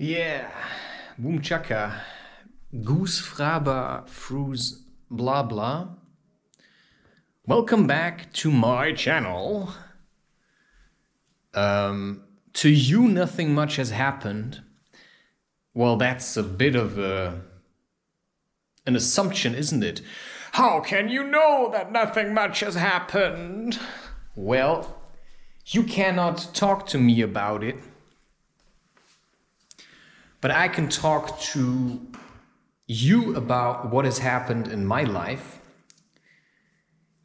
Yeah, boom chaka, goose fraba frus blah blah. Welcome back to my channel. To you, nothing much has happened. Well, that's a bit of an assumption, isn't it? How can you know that nothing much has happened? Well, you cannot talk to me about it. But I can talk to you about what has happened in my life.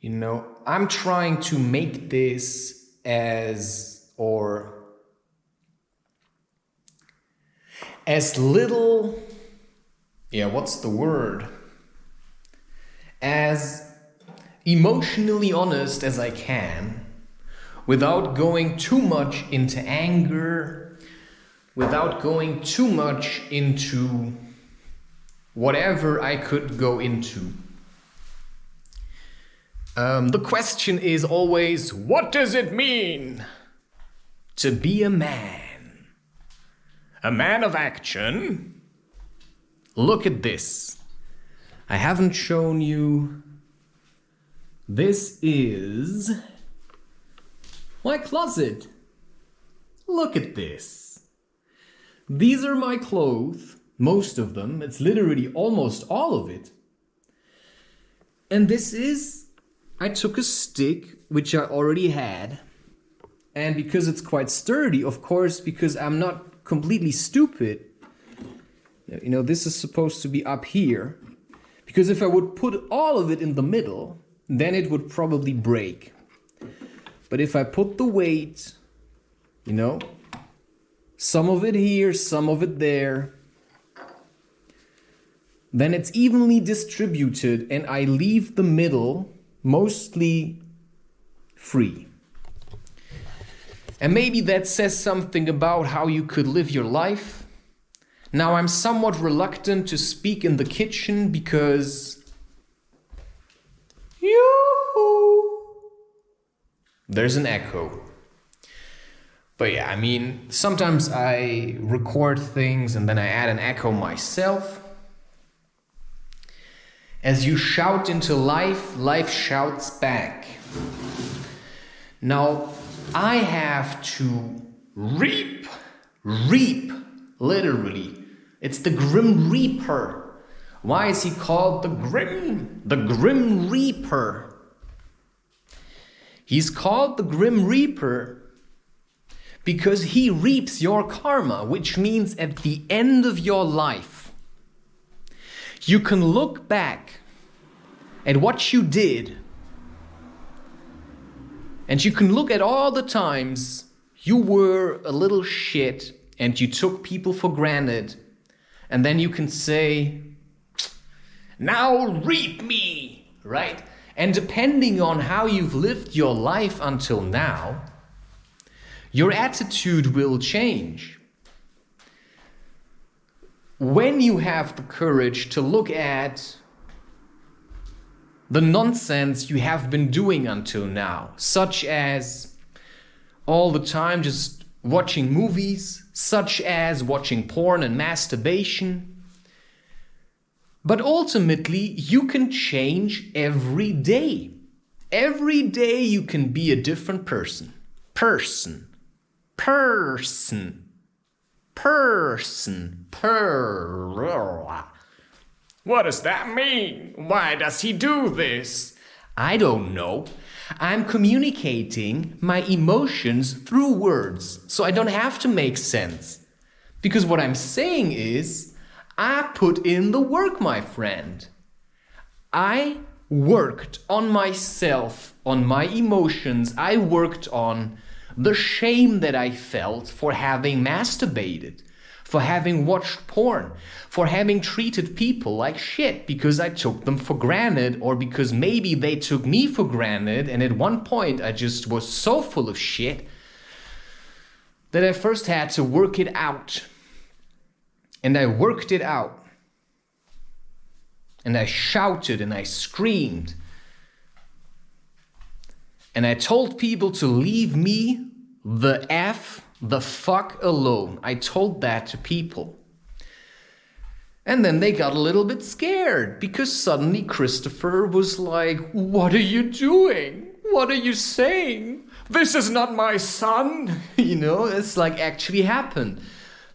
You know, I'm trying to make this as little, what's the word? As emotionally honest as I can, without going too much into anger, without going too much into whatever I could go into. The question is always, what does it mean to be a man? A man of action? Look at this. I haven't shown you. This is my closet. Look at this. These are my clothes, most of them. It's literally almost all of it. And this is, I took a stick, which I already had. And because it's quite sturdy, of course, because I'm not completely stupid, you know, this is supposed to be up here. Because if I would put all of it in the middle, then it would probably break. But if I put the weight, you know, some of it here, some of it there, then it's evenly distributed and I leave the middle mostly free. And maybe that says something about how you could live your life. Now I'm somewhat reluctant to speak in the kitchen because there's an echo. But yeah, I mean, sometimes I record things and then I add an echo myself. As you shout into life, life shouts back. Now, I have to reap, literally. It's the Grim Reaper. Why is he called the Grim Reaper? He's called the Grim Reaper because he reaps your karma, which means at the end of your life, you can look back at what you did, and you can look at all the times you were a little shit and you took people for granted, and then you can say, now reap me, right? And depending on how you've lived your life until now, your attitude will change. When you have the courage to look at the nonsense you have been doing until now, such as all the time just watching movies, such as watching porn and masturbation, but ultimately you can change every day. Every day you can be a different person. What does that mean? Why does he do this? I don't know. I'm communicating my emotions through words, so I don't have to make sense. Because what I'm saying is, I put in the work, my friend. I worked on myself, on my emotions. I worked on the shame that I felt for having masturbated, for having watched porn, for having treated people like shit because I took them for granted, or because maybe they took me for granted, and at one point I just was so full of shit that I first had to work it out. And I worked it out. And I shouted and I screamed. And I told people to leave me the F the fuck alone. I told that to people. And then they got a little bit scared because suddenly Christopher was like, what are you doing? What are you saying? This is not my son. You know, it's like actually happened.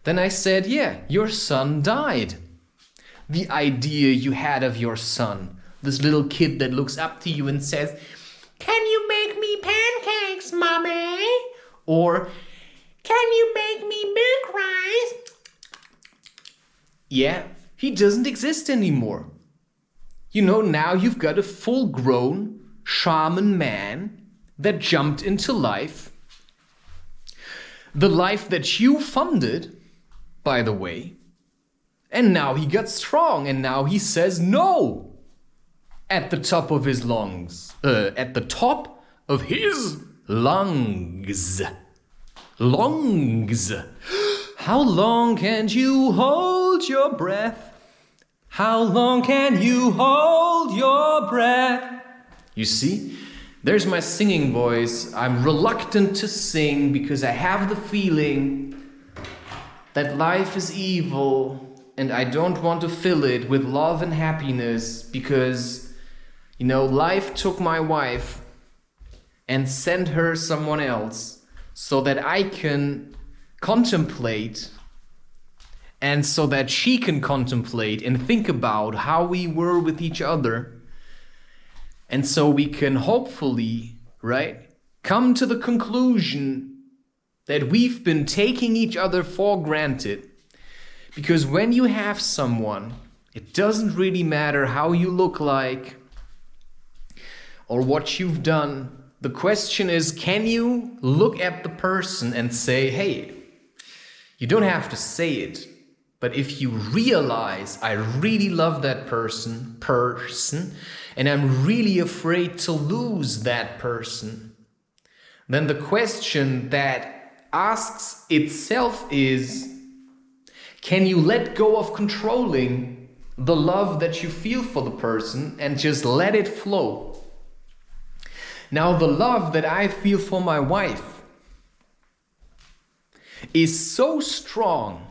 Then I said, yeah, your son died. The idea you had of your son, this little kid that looks up to you and says, can you make me pancakes, mommy? Or, can you make me milk rice? Yeah, he doesn't exist anymore. You know, now you've got a full-grown shaman man that jumped into life. The life that you funded, by the way. And now he got strong, and now he says no at the top of his lungs. At the top of his lungs. Lungs. How long can you hold your breath? How long can you hold your breath? You see, there's my singing voice. I'm reluctant to sing because I have the feeling that life is evil. And I don't want to fill it with love and happiness because, you know, life took my wife and sent her someone else so that I can contemplate and so that she can contemplate and think about how we were with each other. And so we can hopefully, right, come to the conclusion that we've been taking each other for granted. Because when you have someone, it doesn't really matter how you look like or what you've done. The question is, can you look at the person and say, hey, you don't have to say it, but if you realize I really love that person, and I'm really afraid to lose that person, then the question that asks itself is, can you let go of controlling the love that you feel for the person and just let it flow? Now, the love that I feel for my wife is so strong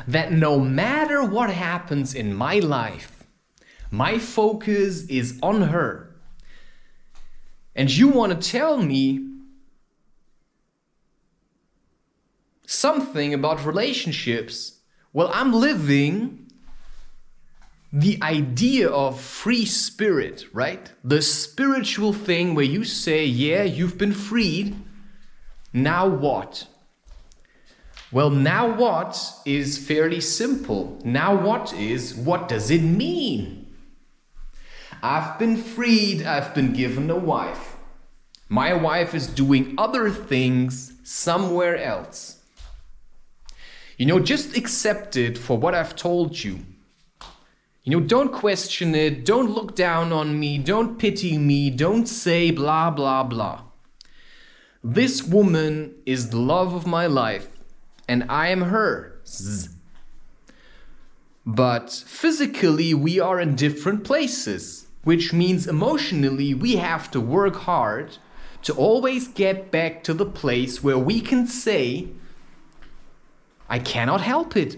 that no matter what happens in my life, my focus is on her. And you want to tell me something about relationships? Well, I'm living the idea of free spirit, right? The spiritual thing where you say, yeah, you've been freed. Now what? Well, now what is fairly simple. Now what does it mean? I've been freed, I've been given a wife. My wife is doing other things somewhere else. You know, just accept it for what I've told you. You know, don't question it, don't look down on me, don't pity me, don't say blah, blah, blah. This woman is the love of my life, and I am hers. But physically, we are in different places, which means emotionally, we have to work hard to always get back to the place where we can say, I cannot help it.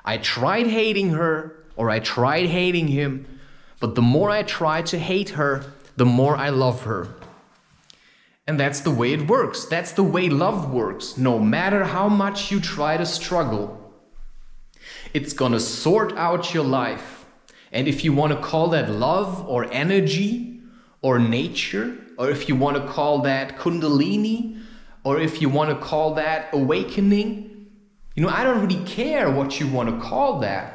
I tried hating her, or I tried hating him, but the more I try to hate her, the more I love her. And that's the way it works. That's the way love works. No matter how much you try to struggle, it's gonna sort out your life. And if you want to call that love or energy or nature, or if you want to call that kundalini, or if you want to call that awakening, you know, I don't really care what you want to call that.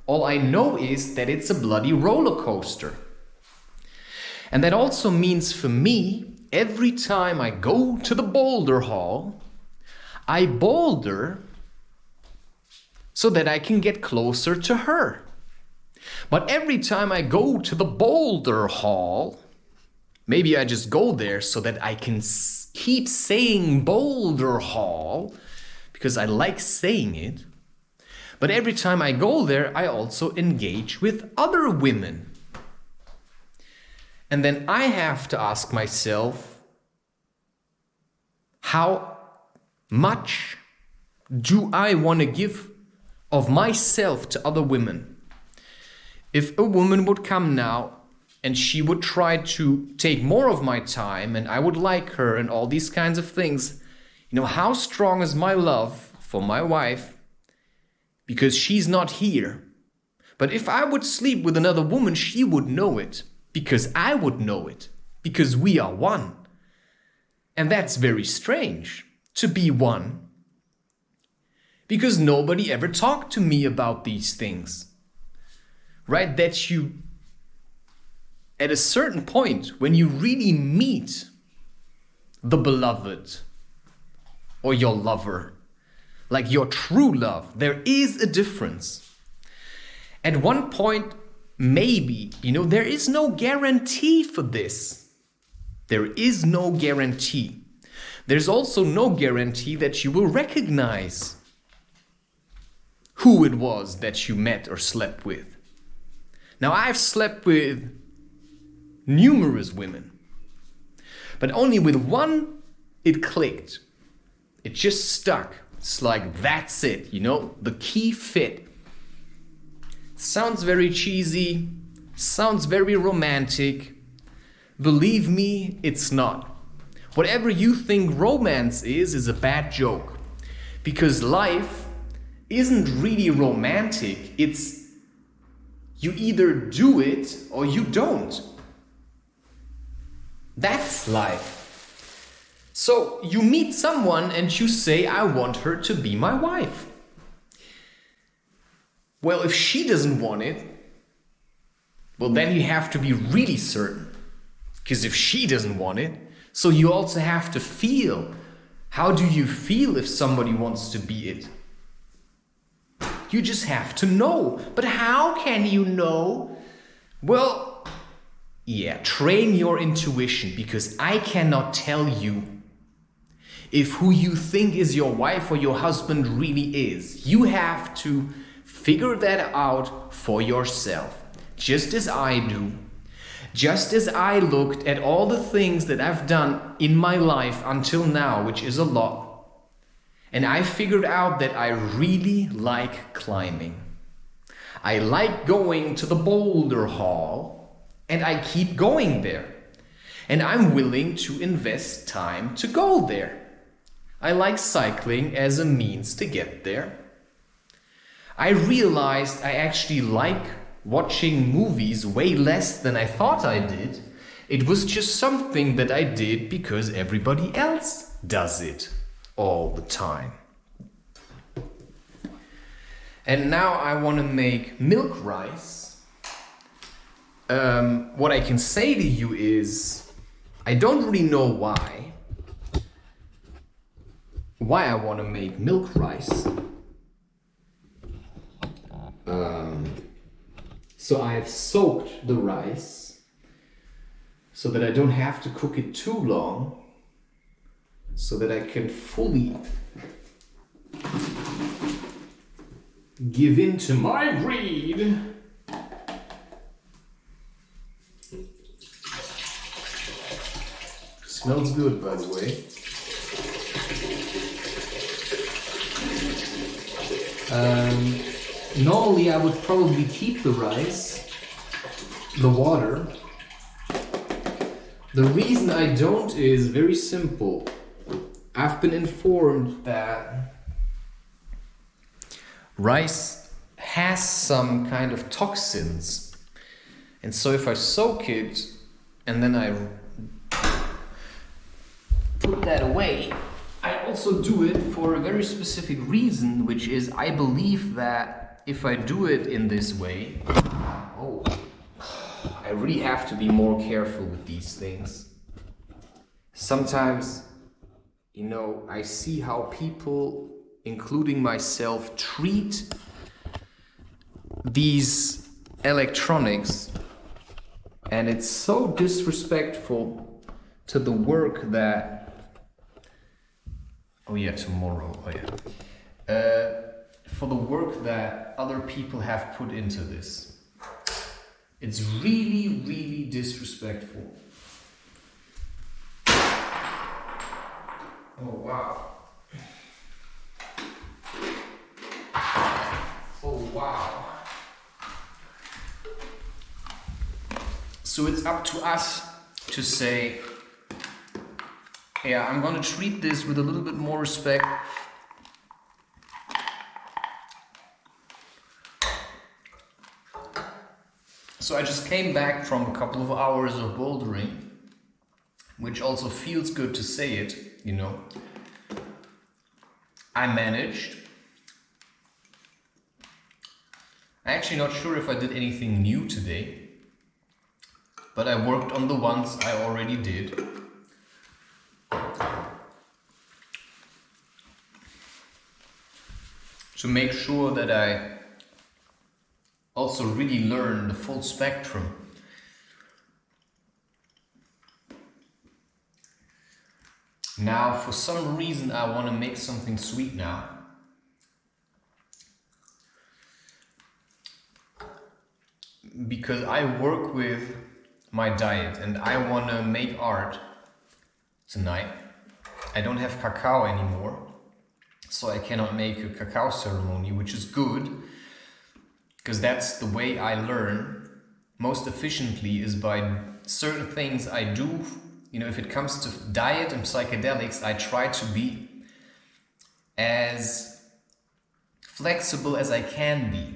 All I know is that it's a bloody roller coaster. And that also means for me, every time I go to the boulder hall, I boulder so that I can get closer to her. But every time I go to the boulder hall, maybe I just go there so that I can keep saying boulder hall, because I like saying it. But every time I go there, I also engage with other women. And then I have to ask myself, how much do I want to give of myself to other women? If a woman would come now and she would try to take more of my time and I would like her and all these kinds of things, you know, how strong is my love for my wife because she's not here? But if I would sleep with another woman, she would know it because I would know it because we are one. And that's very strange to be one because nobody ever talked to me about these things. Right? That you, at a certain point, when you really meet the beloved or your lover, like your true love, there is a difference. At one point, maybe, you know, there is no guarantee for this. There is no guarantee. There's also no guarantee that you will recognize who it was that you met or slept with. Now, I've slept with numerous women, but only with one it clicked. It just stuck. It's like, that's it, you know, the key fit. Sounds very cheesy, sounds very romantic. Believe me, it's not. Whatever you think romance is a bad joke. Because life isn't really romantic, it's you either do it or you don't. That's life. So you meet someone and you say, I want her to be my wife. Well, if she doesn't want it, well, then you have to be really certain. Because if she doesn't want it, so you also have to feel. How do you feel if somebody wants to be it? You just have to know. But how can you know? Well, yeah, train your intuition, because I cannot tell you if who you think is your wife or your husband really is. You have to figure that out for yourself, just as I do. Just as I looked at all the things that I've done in my life until now, which is a lot, and I figured out that I really like climbing. I like going to the boulder hall, and I keep going there. And I'm willing to invest time to go there. I like cycling as a means to get there. I realized I actually like watching movies way less than I thought I did. It was just something that I did because everybody else does it all the time. And now I want to make milk rice. What I can say to you is, I don't really know why I want to make milk rice. So I have soaked the rice so that I don't have to cook it too long, so that I can fully give in to my greed. Smells good, by the way. Normally I would probably keep the rice, the water. The reason I don't is very simple. I've been informed that rice has some kind of toxins. And so if I soak it and then I put that away, I also do it for a very specific reason, which is I believe that if I do it in this way, I really have to be more careful with these things. Sometimes, you know, I see how people, including myself, treat these electronics, and it's so disrespectful to the work that for the work that other people have put into this. It's really, really disrespectful. Oh, wow. wow. So it's up to us to say, yeah, I'm gonna treat this with a little bit more respect. So I just came back from a couple of hours of bouldering, which also feels good to say it, you know. I managed. I'm actually not sure if I did anything new today, but I worked on the ones I already did. To make sure that I also really learn the full spectrum. Now, for some reason, I want to make something sweet now. Because I work with my diet and I want to make art tonight. I don't have cacao anymore, so I cannot make a cacao ceremony, which is good. Because that's the way I learn most efficiently, is by certain things I do. You know, if it comes to diet and psychedelics, I try to be as flexible as I can be.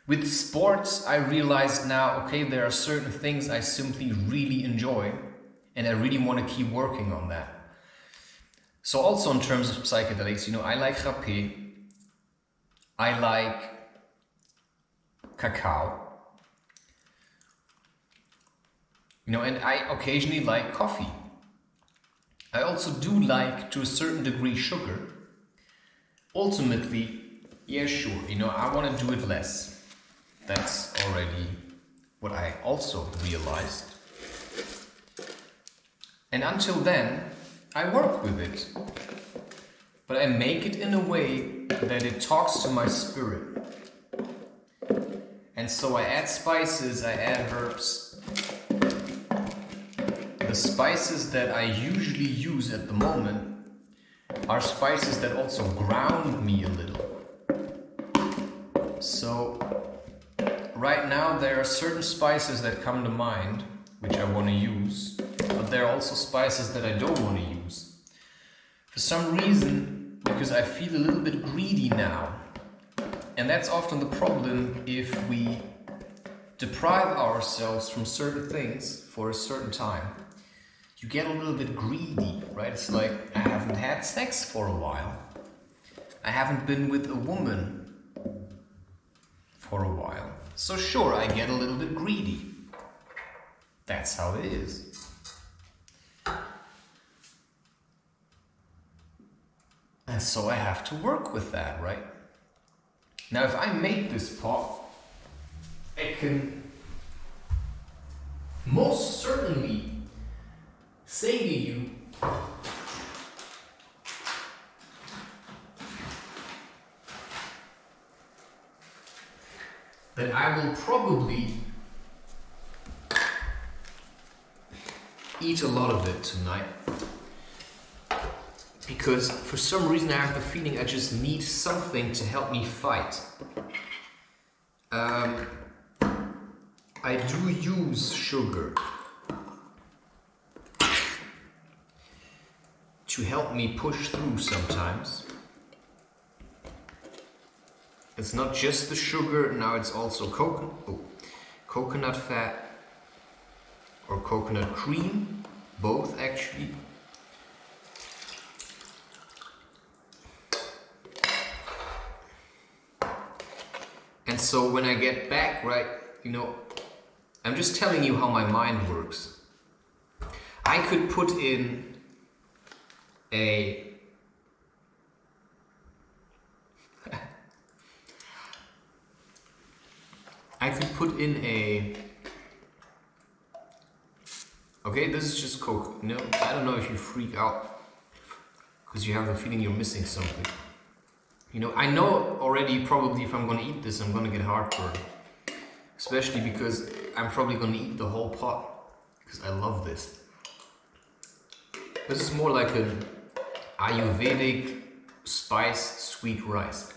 With sports, I realized now, okay, there are certain things I simply really enjoy and I really want to keep working on that. So also in terms of psychedelics, you know, I like rapé, I like cacao, you know, and I occasionally like coffee. I also do like, to a certain degree, sugar. Ultimately, yeah, sure, you know, I want to do it less. That's already what I also realized. And until then, I work with it. But I make it in a way that it talks to my spirit. And so I add spices, I add herbs. The spices that I usually use at the moment are spices that also ground me a little. So right now there are certain spices that come to mind which I want to use, but there are also spices that I don't want to use. For some reason, because I feel a little bit greedy now. And that's often the problem if we deprive ourselves from certain things for a certain time. You get a little bit greedy, right? It's like, I haven't had sex for a while. I haven't been with a woman for a while. So sure, I get a little bit greedy. That's how it is. And so I have to work with that, right? Now, if I make this pot, I can most certainly say to you that I will probably eat a lot of it tonight. Because for some reason I have the feeling I just need something to help me fight. I do use sugar to help me push through sometimes. It's not just the sugar, now it's also coconut fat or coconut cream, both actually. And so when I get back, right, you know, I'm just telling you how my mind works. I could put in a okay, this is just Coke. No, I don't know if you freak out because you have the feeling you're missing something. You know, I know already probably if I'm gonna eat this, I'm gonna get heartburn. Especially because I'm probably gonna eat the whole pot because I love this. This is more like an Ayurvedic spiced sweet rice.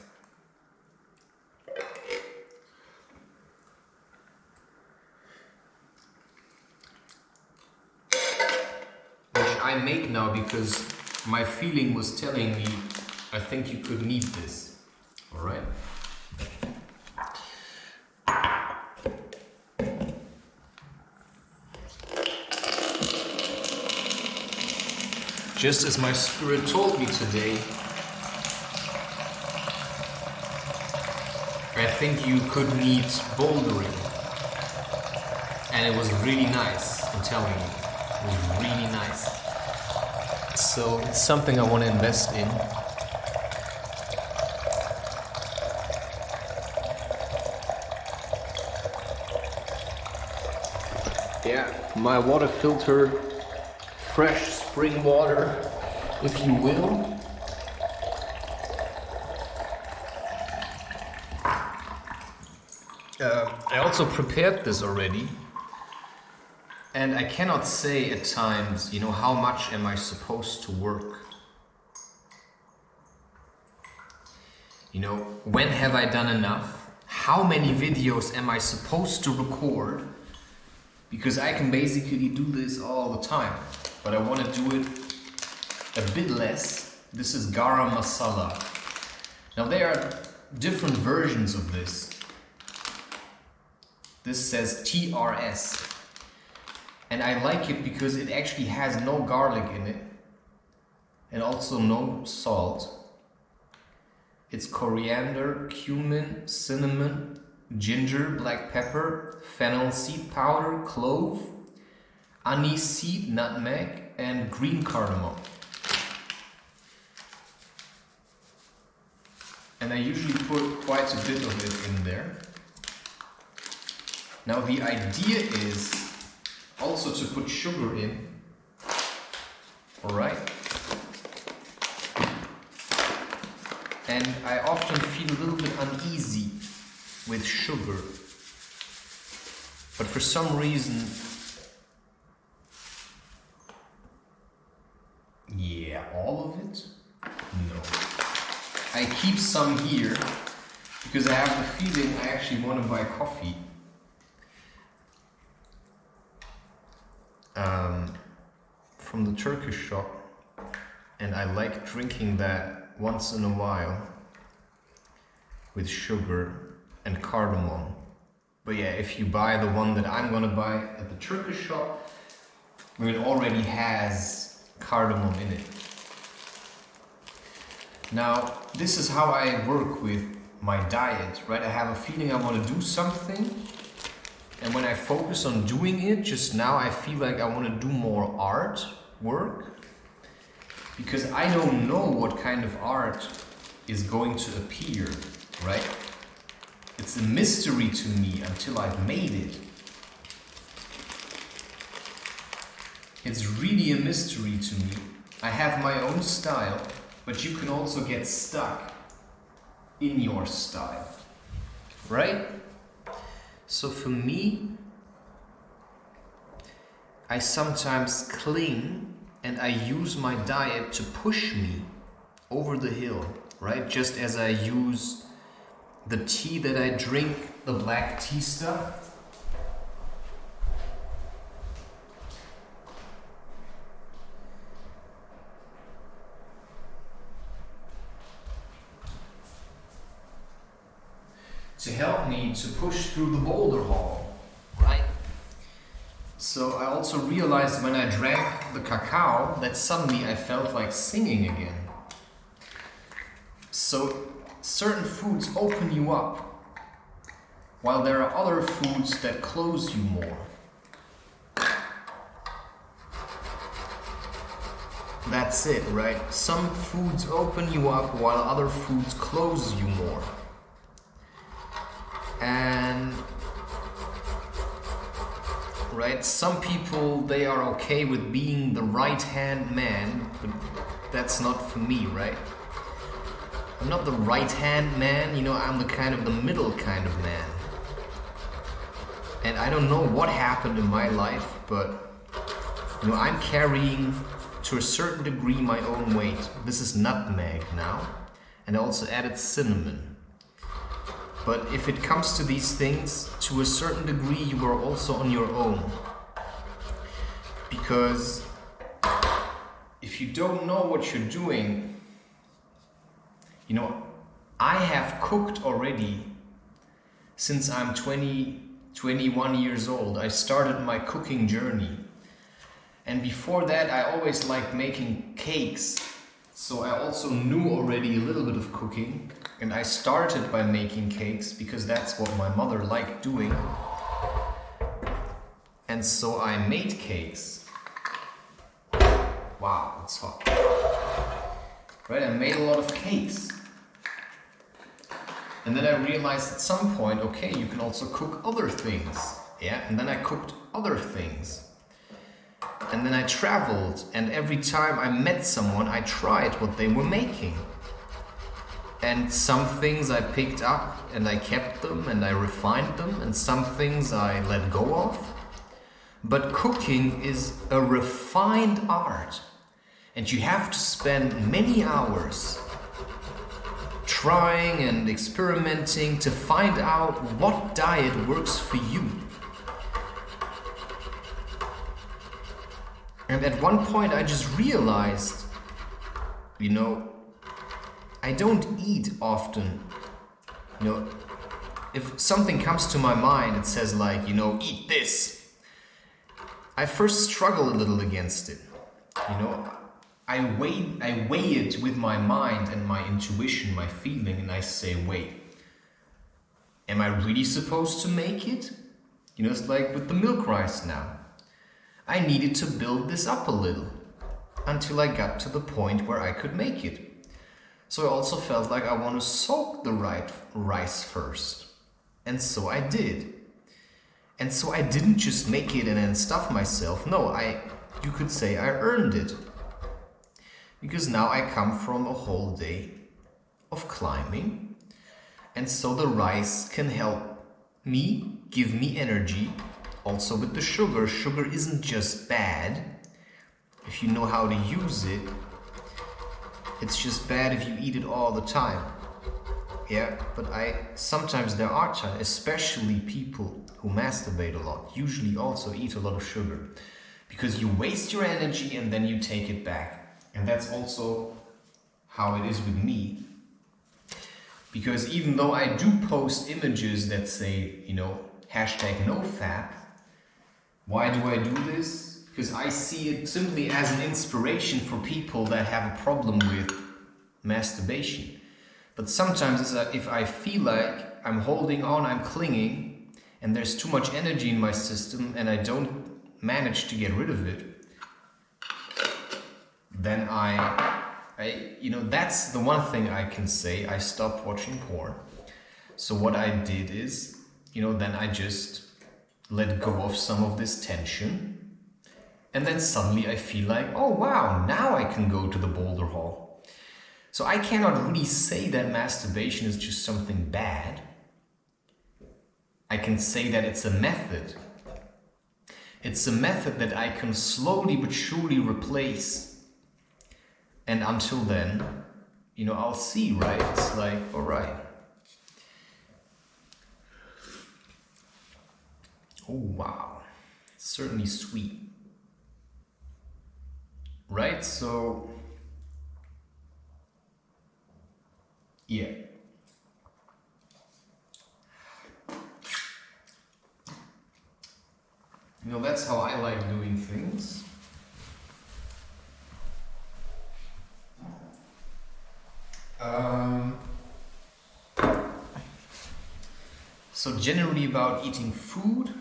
I make now because my feeling was telling me I think you could need this. All right. Just as my spirit told me today, I think you could need bouldering. And it was really nice, I'm telling you. It was really nice. So it's something I want to invest in. Yeah, my water filter, fresh spring water, if you will. I also prepared this already. And I cannot say at times, you know, how much am I supposed to work? You know, when have I done enough? How many videos am I supposed to record? Because I can basically do this all the time, but I want to do it a bit less. This is garam masala. Now there are different versions of this. This says TRS. And I like it because it actually has no garlic in it and also no salt. It's coriander, cumin, cinnamon, ginger, black pepper, fennel seed powder, clove, anise seed, nutmeg, and green cardamom. And I usually put quite a bit of it in there. Now the idea is also to put sugar in, alright? And I often feel a little bit uneasy with sugar, but for some reason, yeah, all of it? No. I keep some here because I have the feeling I actually want to buy coffee. From the Turkish shop, and I like drinking that once in a while with sugar and cardamom. But yeah, if you buy the one that I'm gonna buy at the Turkish shop, it already has cardamom in it. Now, this is how I work with my diet, right? I have a feeling I want to do something, and when I focus on doing it, just now I feel like I want to do more art work, because I don't know what kind of art is going to appear, right? It's a mystery to me until I've made it. It's really a mystery to me. I have my own style, but you can also get stuck in your style, right? So for me, I sometimes cling and I use my diet to push me over the hill, right? Just as I use the tea that I drink, the black tea stuff. To help me to push through the boulder wall, right? So I also realized when I drank the cacao that suddenly I felt like singing again. So certain foods open you up, while there are other foods that close you more. That's it, right? Some foods open you up while other foods close you more. And right, some people, they are okay with being the right-hand man, but that's not for me, right? I'm not the right-hand man, you know, I'm the middle kind of man. And I don't know what happened in my life, but you know, I'm carrying to a certain degree my own weight. This is nutmeg now, and I also added cinnamon. But if it comes to these things, to a certain degree, you are also on your own. Because if you don't know what you're doing, you know, I have cooked already since I'm 21 years old. I started my cooking journey. And before that, I always liked making cakes. So I also knew already a little bit of cooking. And I started by making cakes because that's what my mother liked doing. And so I made cakes. Wow, it's hot. Right, I made a lot of cakes. And then I realized at some point, okay, you can also cook other things. Yeah, and then I cooked other things. And then I traveled, and every time I met someone, I tried what they were making. And some things I picked up and I kept them and I refined them, and some things I let go of. But cooking is a refined art, and you have to spend many hours trying and experimenting to find out what diet works for you. And at one point I just realized, you know, I don't eat often. You know, if something comes to my mind, it says like, you know, eat this. I first struggle a little against it. You know, I weigh it with my mind and my intuition, my feeling, and I say, wait, am I really supposed to make it? You know, it's like with the milk rice now. I needed to build this up a little until I got to the point where I could make it. So I also felt like I want to soak the right rice first. And so I did. And so I didn't just make it and then stuff myself. No, you could say I earned it. Because now I come from a whole day of climbing. And so the rice can help me, give me energy. Also with the sugar, sugar isn't just bad if you know how to use it. It's just bad if you eat it all the time. Yeah, but sometimes there are times, especially people who masturbate a lot, usually also eat a lot of sugar. Because you waste your energy and then you take it back. And that's also how it is with me. Because even though I do post images that say, you know, #NoFap, why do I do this? Because I see it simply as an inspiration for people that have a problem with masturbation. But sometimes it's like if I feel like I'm holding on, I'm clinging, and there's too much energy in my system and I don't manage to get rid of it, then you know, that's the one thing I can say. I stopped watching porn. So what I did is, you know, then I just let go of some of this tension. And then suddenly I feel like, oh wow, now I can go to the boulder hall. So I cannot really say that masturbation is just something bad. I can say that it's a method. It's a method that I can slowly but surely replace. And until then, you know, I'll see, right? It's like, all right. Oh, wow. It's certainly sweet. Right? So, yeah. You know, that's how I like doing things. So generally about eating food,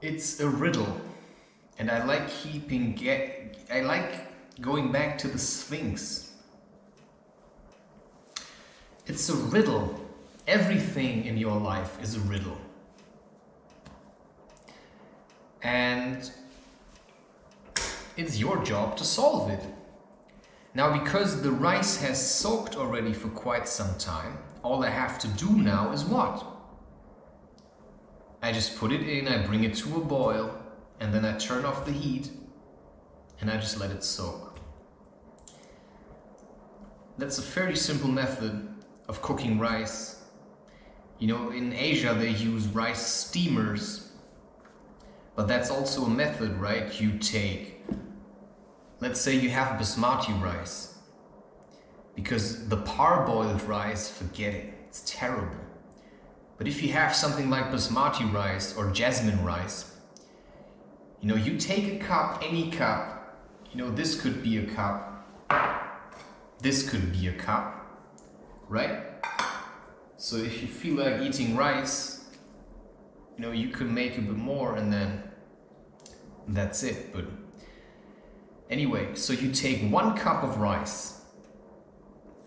it's a riddle, and I like going back to the Sphinx. It's a riddle. Everything in your life is a riddle. And it's your job to solve it. Now, because the rice has soaked already for quite some time, all I have to do now is what? I just put it in, I bring it to a boil, and then I turn off the heat, and I just let it soak. That's a fairly simple method of cooking rice. You know, in Asia they use rice steamers, But that's also a method, right? You take, let's say you have basmati rice. Because the parboiled rice, forget it, it's terrible. But if you have something like basmati rice or jasmine rice, you know, you take a cup, any cup, you know, this could be a cup, this could be a cup, right? So if you feel like eating rice, you know, you could make a bit more and then that's it. But anyway, so you take 1 cup of rice,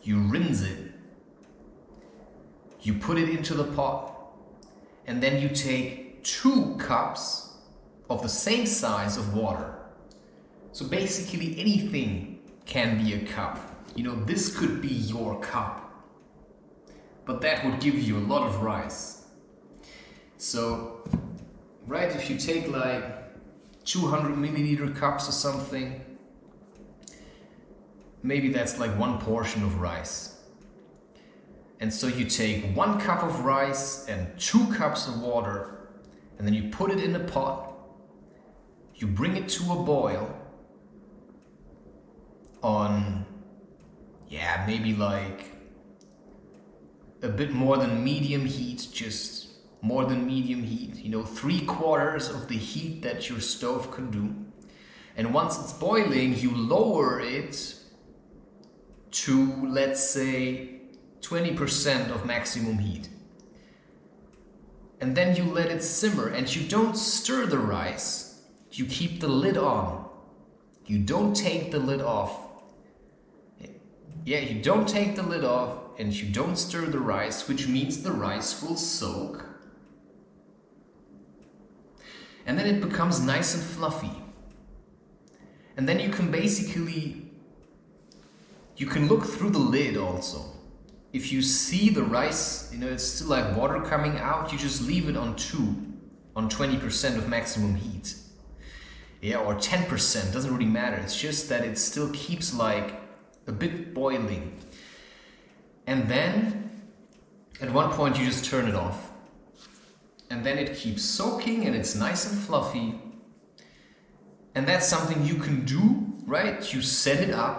you rinse it, you put it into the pot, and then you take 2 cups of the same size of water. So basically anything can be a cup. You know, this could be your cup, but that would give you a lot of rice. So, right, if you take like 200 milliliter cups or something, maybe that's like 1 portion of rice. And so you take 1 cup of rice and 2 cups of water, and then you put it in a pot, you bring it to a boil on, yeah, maybe like a bit more than medium heat, just more than medium heat, you know, 3/4 of the heat that your stove can do. And once it's boiling, you lower it to, let's say, 20% of maximum heat. And then you let it simmer and you don't stir the rice, you keep the lid on. You don't take the lid off. Yeah, you don't take the lid off and you don't stir the rice, which means the rice will soak. And then it becomes nice and fluffy. And then you can basically, you can look through the lid also. If you see the rice, you know, it's still like water coming out, you just leave it on 20% of maximum heat. Yeah, or 10%, doesn't really matter. It's just that it still keeps like a bit boiling. And then at one point you just turn it off. And then it keeps soaking and it's nice and fluffy. And that's something you can do, right? You set it up.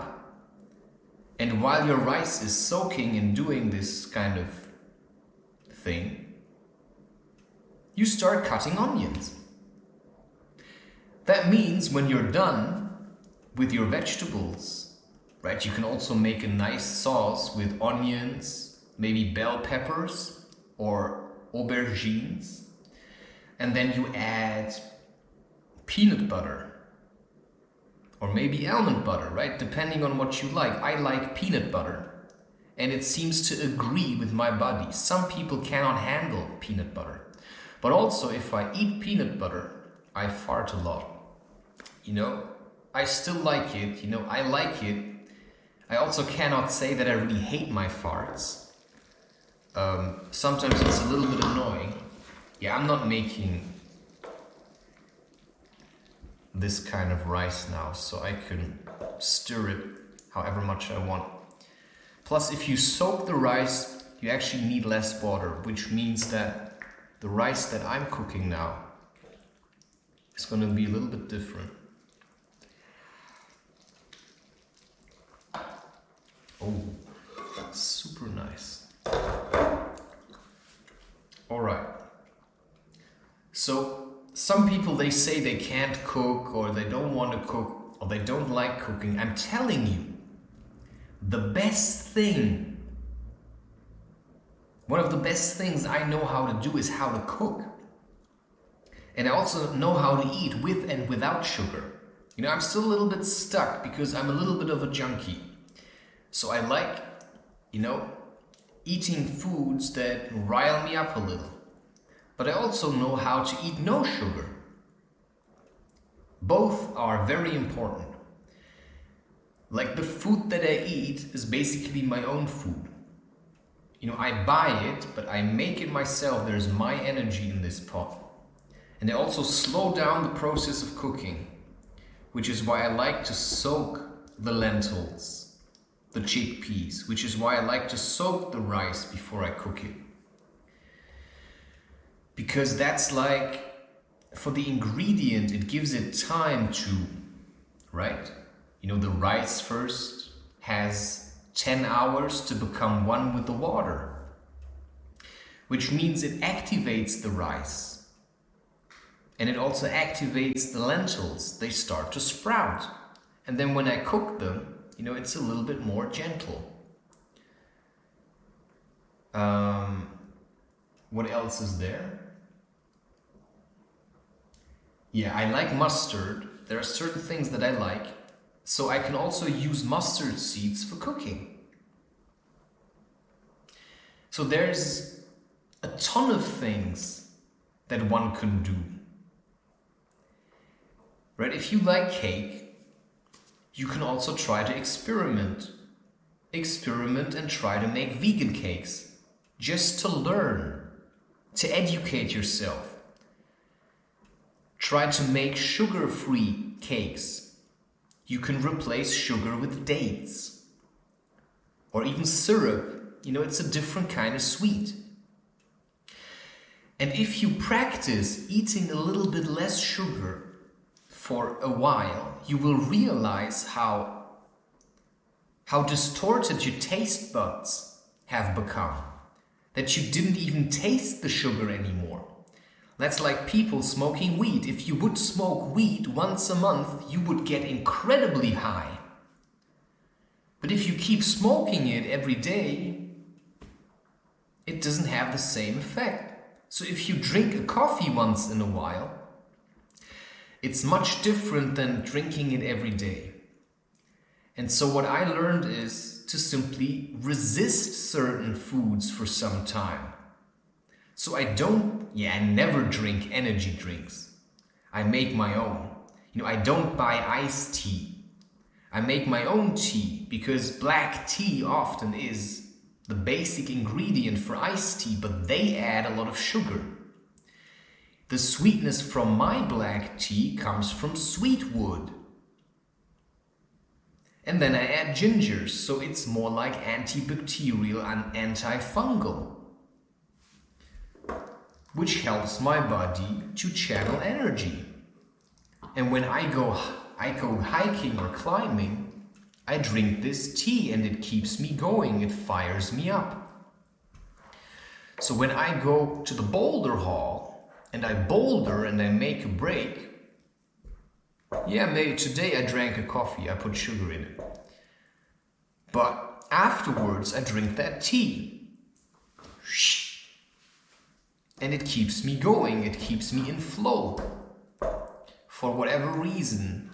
And while your rice is soaking and doing this kind of thing, you start cutting onions. That means when you're done with your vegetables, right, you can also make a nice sauce with onions, maybe bell peppers or aubergines, and then you add peanut butter. Or maybe almond butter, right? Depending on what you like. I like peanut butter. And it seems to agree with my body. Some people cannot handle peanut butter. But also, if I eat peanut butter, I fart a lot. You know, I still like it. You know, I like it. I also cannot say that I really hate my farts. Sometimes it's a little bit annoying. Yeah, I'm not making this kind of rice now, so I can stir it however much I want. Plus, if you soak the rice, you actually need less water, which means that the rice that I'm cooking now is going to be a little bit different. Oh, super nice. All right. So, some people, they say they can't cook or they don't want to cook or they don't like cooking. I'm telling you, the best thing, one of the best things I know how to do is how to cook. And I also know how to eat with and without sugar. You know, I'm still a little bit stuck because I'm a little bit of a junkie. So I like, you know, eating foods that rile me up a little. But I also know how to eat no sugar. Both are very important. Like the food that I eat is basically my own food. You know, I buy it, but I make it myself. There's my energy in this pot. And I also slow down the process of cooking, which is why I like to soak the lentils, the chickpeas, which is why I like to soak the rice before I cook it. Because that's like for the ingredient, it gives it time to, right? You know, the rice first has 10 hours to become one with the water, which means it activates the rice. And it also activates the lentils. They start to sprout. And then when I cook them, you know, it's a little bit more gentle. What else is there? Yeah, I like mustard. There are certain things that I like. So I can also use mustard seeds for cooking. So there's a ton of things that one can do. Right? If you like cake, you can also try to experiment. Experiment and try to make vegan cakes. Just to learn, to educate yourself. Try to make sugar-free cakes. You can replace sugar with dates. Or even syrup. You know, it's a different kind of sweet. And if you practice eating a little bit less sugar for a while, you will realize how distorted your taste buds have become. That you didn't even taste the sugar anymore. That's like people smoking weed. If you would smoke weed once a month, you would get incredibly high. But if you keep smoking it every day, it doesn't have the same effect. So if you drink a coffee once in a while, it's much different than drinking it every day. And so what I learned is to simply resist certain foods for some time. So I never drink energy drinks. I make my own. You know, I don't buy iced tea. I make my own tea because black tea often is the basic ingredient for iced tea, but they add a lot of sugar. The sweetness from my black tea comes from sweet wood. And then I add ginger, so it's more like antibacterial and antifungal, which helps my body to channel energy. And when I go hiking or climbing, I drink this tea and it keeps me going, it fires me up. So when I go to the boulder hall and I boulder and I make a break, yeah, maybe today I drank a coffee, I put sugar in it. But afterwards I drink that tea. And it keeps me going, it keeps me in flow. For whatever reason,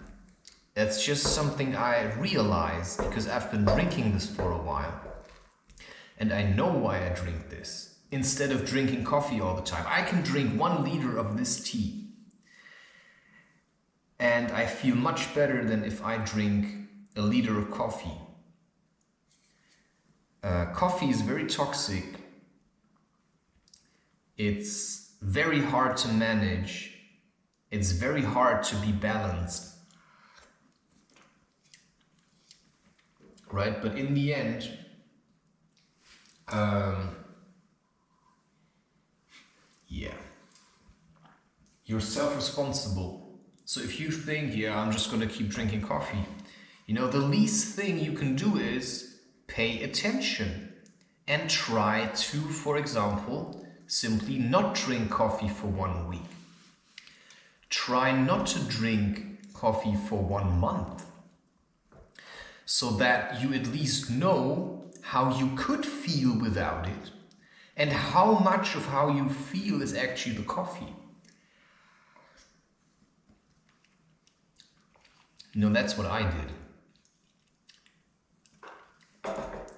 that's just something I realized because I've been drinking this for a while. And I know why I drink this. Instead of drinking coffee all the time, I can drink 1 liter of this tea. And I feel much better than if I drink a liter of coffee. Coffee is very toxic. It's very hard to manage. It's very hard to be balanced. Right? But in the end, you're self-responsible. So if you think, I'm just going to keep drinking coffee, you know, the least thing you can do is pay attention and try to, for example, simply not drink coffee for 1 week. Try not to drink coffee for 1 month so that you at least know how you could feel without it and how much of how you feel is actually the coffee. You know, that's what I did.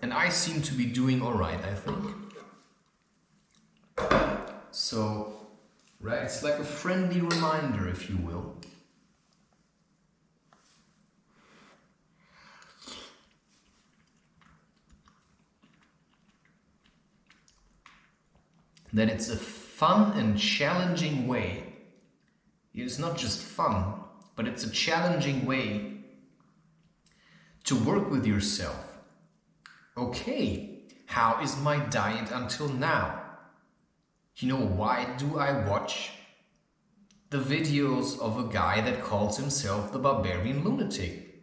And I seem to be doing all right, I think. So, right, it's like a friendly reminder, if you will. That it's a fun and challenging way. It's not just fun, but it's a challenging way to work with yourself. Okay, how is my diet until now? You know, why do I watch the videos of a guy that calls himself the Barbarian Lunatic.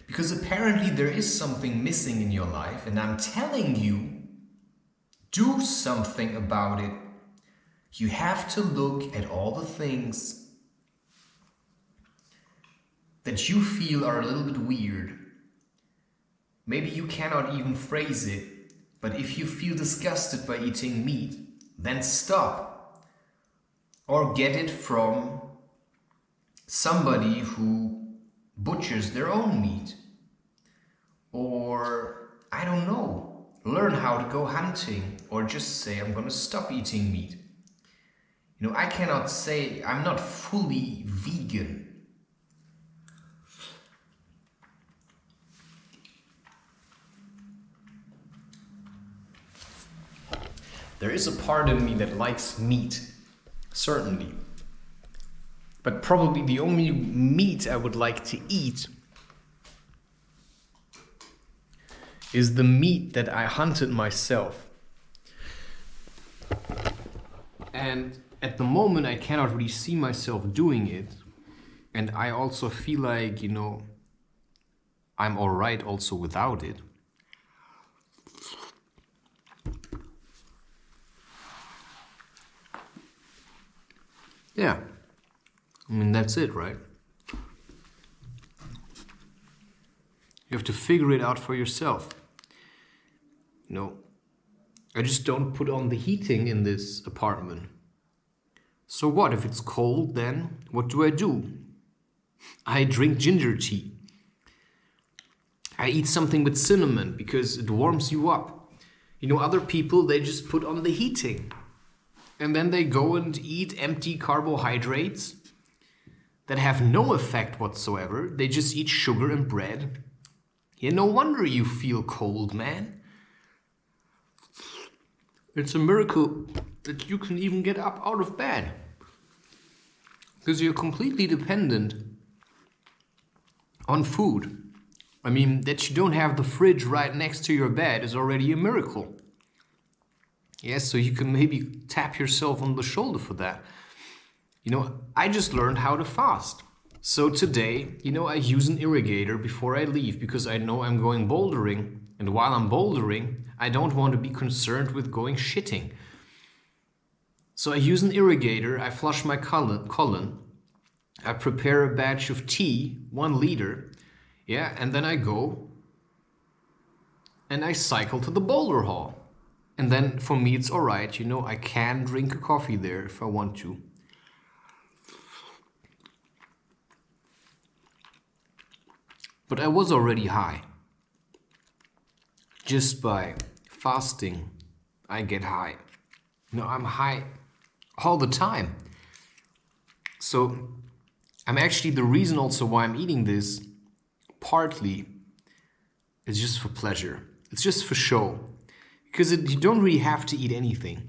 Because apparently there is something missing in your life, and I'm telling you, do something about it. You have to look at all the things that you feel are a little bit weird. Maybe you cannot even phrase it, but if you feel disgusted by eating meat, then stop. Or get it from somebody who butchers their own meat. Or, I don't know, learn how to go hunting, or just say, I'm gonna stop eating meat. You know, I cannot say I'm not fully vegan. There is a part of me that likes meat, certainly. But probably the only meat I would like to eat is the meat that I hunted myself. And at the moment I cannot really see myself doing it. And I also feel like, you know, I'm alright also without it. Yeah, I mean, that's it, right? You have to figure it out for yourself. You know, I just don't put on the heating in this apartment. So what, if it's cold, then what do? I drink ginger tea. I eat something with cinnamon because it warms you up. You know, other people, they just put on the heating. And then they go and eat empty carbohydrates that have no effect whatsoever. They just eat sugar and bread. Yeah, no wonder you feel cold, man. It's a miracle that you can even get up out of bed. Because you're completely dependent on food. I mean, that you don't have the fridge right next to your bed is already a miracle. Yes, so you can maybe tap yourself on the shoulder for that. You know, I just learned how to fast. So today, you know, I use an irrigator before I leave because I know I'm going bouldering. And while I'm bouldering, I don't want to be concerned with going shitting. So I use an irrigator, I flush my colon, I prepare a batch of tea, 1 liter, yeah, and then I go and I cycle to the boulder hall. And then for me it's alright, you know, I can drink a coffee there if I want to. But I was already high. Just by fasting, I get high. You know, I'm high all the time. So I'm actually, the reason also why I'm eating this, partly, is just for pleasure. It's just for show. Because you don't really have to eat anything.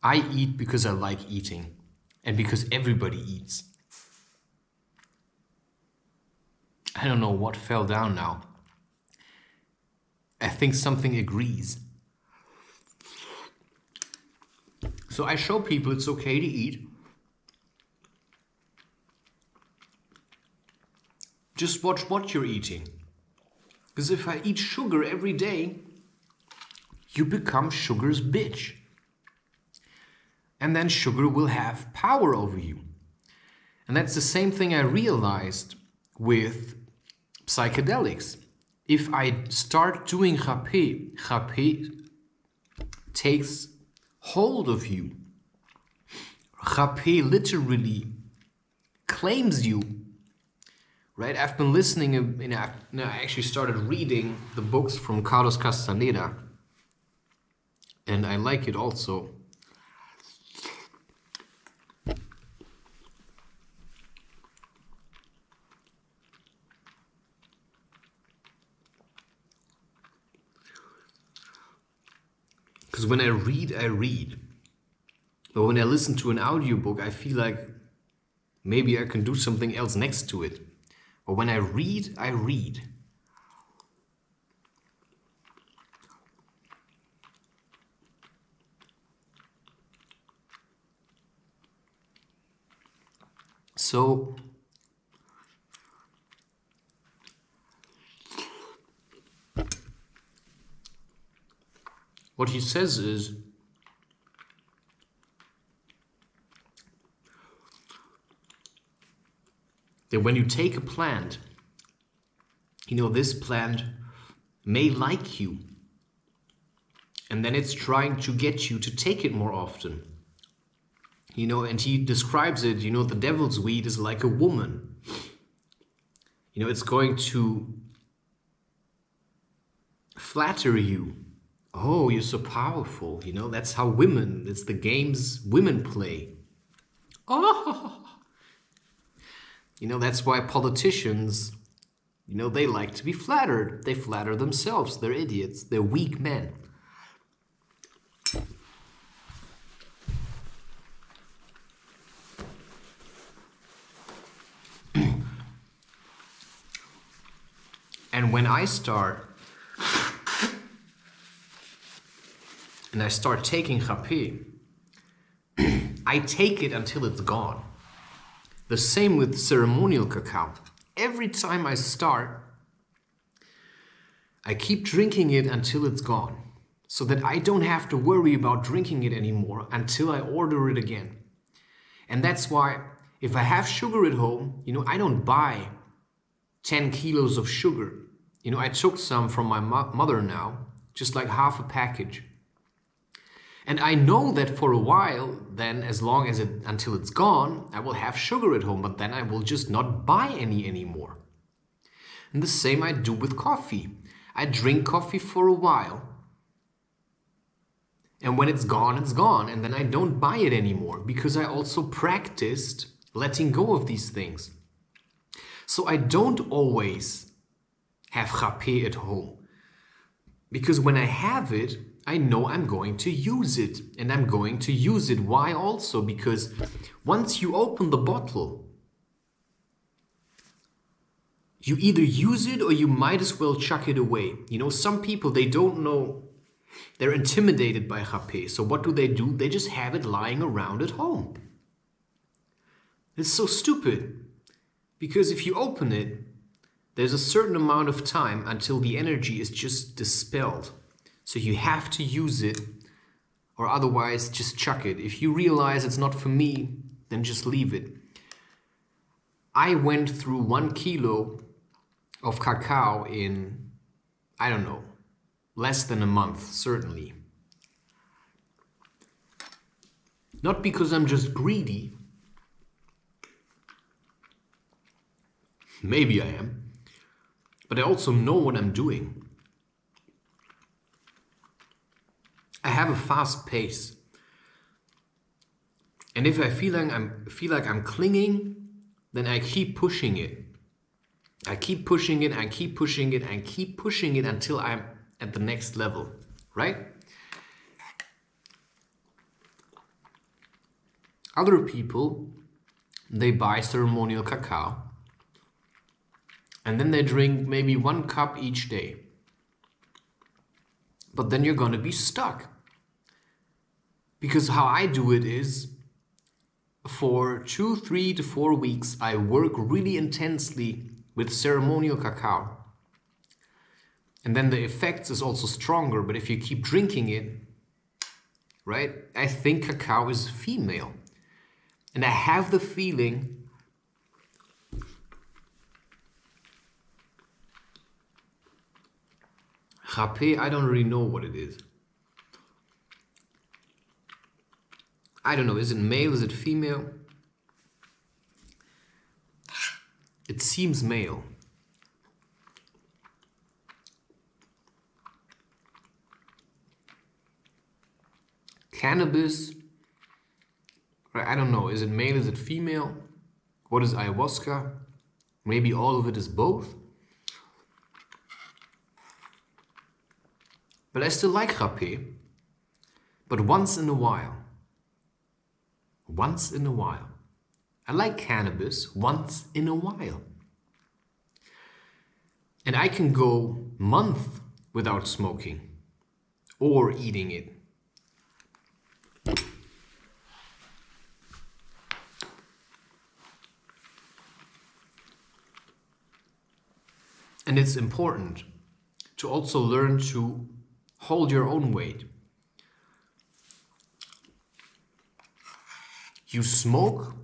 I eat because I like eating. And because everybody eats. I don't know what fell down now. I think something agrees. So I show people it's okay to eat. Just watch what you're eating. Because if I eat sugar every day, you become sugar's bitch. And then sugar will have power over you. And that's the same thing I realized with psychedelics. If I start doing rapé takes hold of you. Rapé literally claims you. Right? I've been listening, I actually started reading the books from Carlos Castaneda. And I like it also. Because when I read. But when I listen to an audiobook, I feel like maybe I can do something else next to it. But when I read. So what he says is that when you take a plant, you know, this plant may like you, and then it's trying to get you to take it more often. You know, and he describes it, you know, the devil's weed is like a woman. You know, it's going to flatter you. Oh, you're so powerful. You know, that's how women, it's the games women play. Oh, you know, that's why politicians, you know, they like to be flattered. They flatter themselves. They're idiots. They're weak men. And when I start taking rapé, I take it until it's gone. The same with ceremonial cacao. Every time I start, I keep drinking it until it's gone, so that I don't have to worry about drinking it anymore until I order it again. And that's why if I have sugar at home, you know, I don't buy 10 kilos of sugar. You know, I took some from my mother now, just like half a package. And I know that for a while, then as long as until it's gone, I will have sugar at home, but then I will just not buy any anymore. And the same I do with coffee. I drink coffee for a while. And when it's gone, and then I don't buy it anymore because I also practiced letting go of these things. So I don't always have rapé at home, because when I have it, I know I'm going to use it, and I'm going to use it. Why also? Because once you open the bottle, you either use it or you might as well chuck it away. You know, some people, they don't know, they're intimidated by rapé. So what do? They just have it lying around at home. It's so stupid, because if you open it, there's a certain amount of time until the energy is just dispelled. So you have to use it, or otherwise just chuck it. If you realize it's not for me, then just leave it. I went through 1 kilo of cacao in, I don't know, less than a month, certainly. Not because I'm just greedy. Maybe I am. But I also know what I'm doing. I have a fast pace. And if I feel like I'm clinging, then I keep pushing it. I keep pushing it, I keep pushing it, and keep pushing it until I'm at the next level, right? Other people, they buy ceremonial cacao, and then they drink maybe 1 cup each day. But then you're gonna be stuck. Because how I do it is, for 2, 3 to 4 weeks, I work really intensely with ceremonial cacao. And then the effects is also stronger, but if you keep drinking it, right? I think cacao is female. And I have the feeling rapé, I don't really know what it is. I don't know, is it male, is it female? It seems male. Cannabis, I don't know, is it male, is it female? What is ayahuasca? Maybe all of it is both? But I still like rapé. But once in a while. Once in a while. I like cannabis once in a while. And I can go months without smoking or eating it. And it's important to also learn to hold your own weight. You smoke,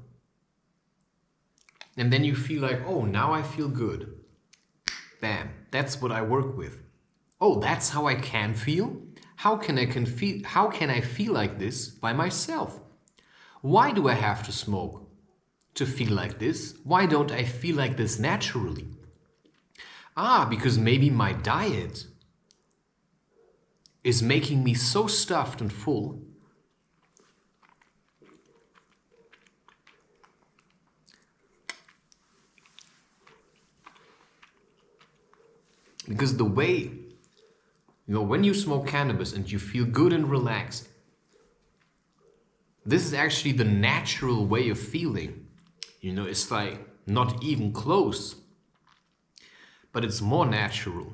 and then you feel like, oh, now I feel good. Bam, that's what I work with. Oh, that's how I can feel? How can I feel like this by myself? Why do I have to smoke to feel like this? Why don't I feel like this naturally? Ah, because maybe my diet is making me so stuffed and full because the way, when you smoke cannabis and you feel good and relaxed, this is actually the natural way of feeling. It's like not even close, but it's more natural.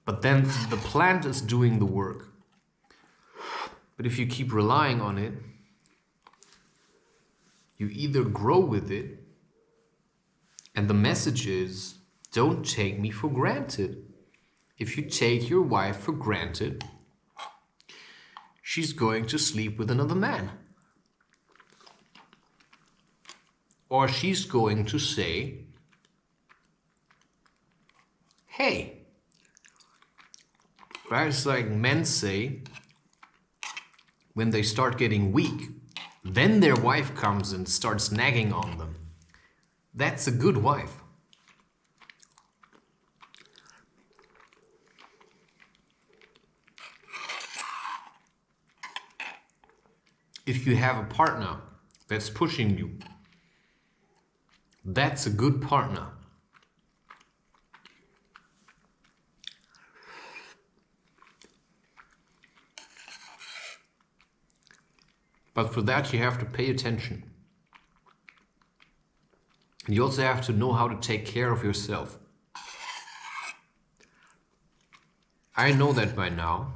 But then the plant is doing the work. But if you keep relying on it, you either grow with it, and the message is, don't take me for granted. If you take your wife for granted, she's going to sleep with another man. Or she's going to say, hey, right? It's like men say, when they start getting weak, then their wife comes and starts nagging on them. That's a good wife. If you have a partner that's pushing you, that's a good partner. But for that, you have to pay attention. And you also have to know how to take care of yourself. I know that by now.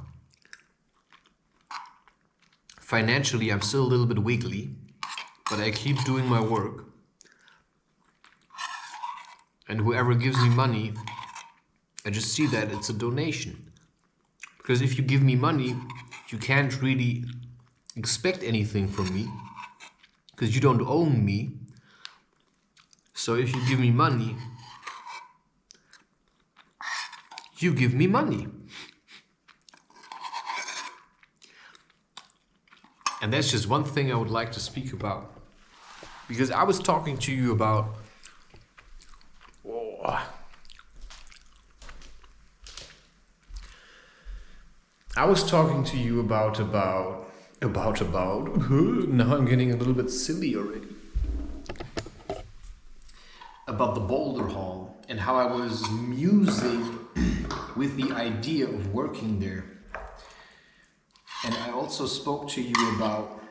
Financially, I'm still a little bit wiggly, but I keep doing my work. And whoever gives me money, I just see that it's a donation. Because if you give me money, you can't really expect anything from me, because you don't own me. So if you give me money, you give me money. And that's just one thing I would like to speak about. Because I was talking to you about... Now I'm getting a little bit silly already. About the Boulder Hall and how I was musing with the idea of working there. And I also spoke to you about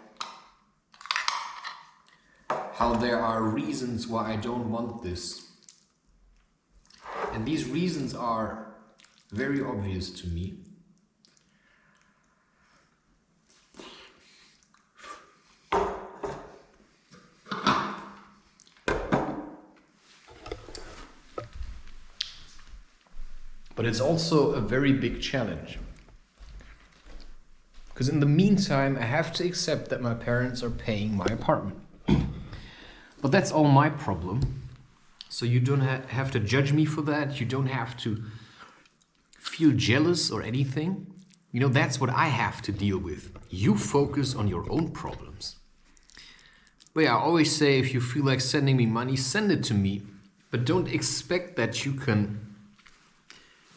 how there are reasons why I don't want this. And these reasons are very obvious to me. But it's also a very big challenge. Because in the meantime, I have to accept that my parents are paying my apartment. But that's all my problem. So you don't have to judge me for that. You don't have to feel jealous or anything. That's what I have to deal with. You focus on your own problems. But yeah, I always say, if you feel like sending me money, send it to me. But don't expect that you can...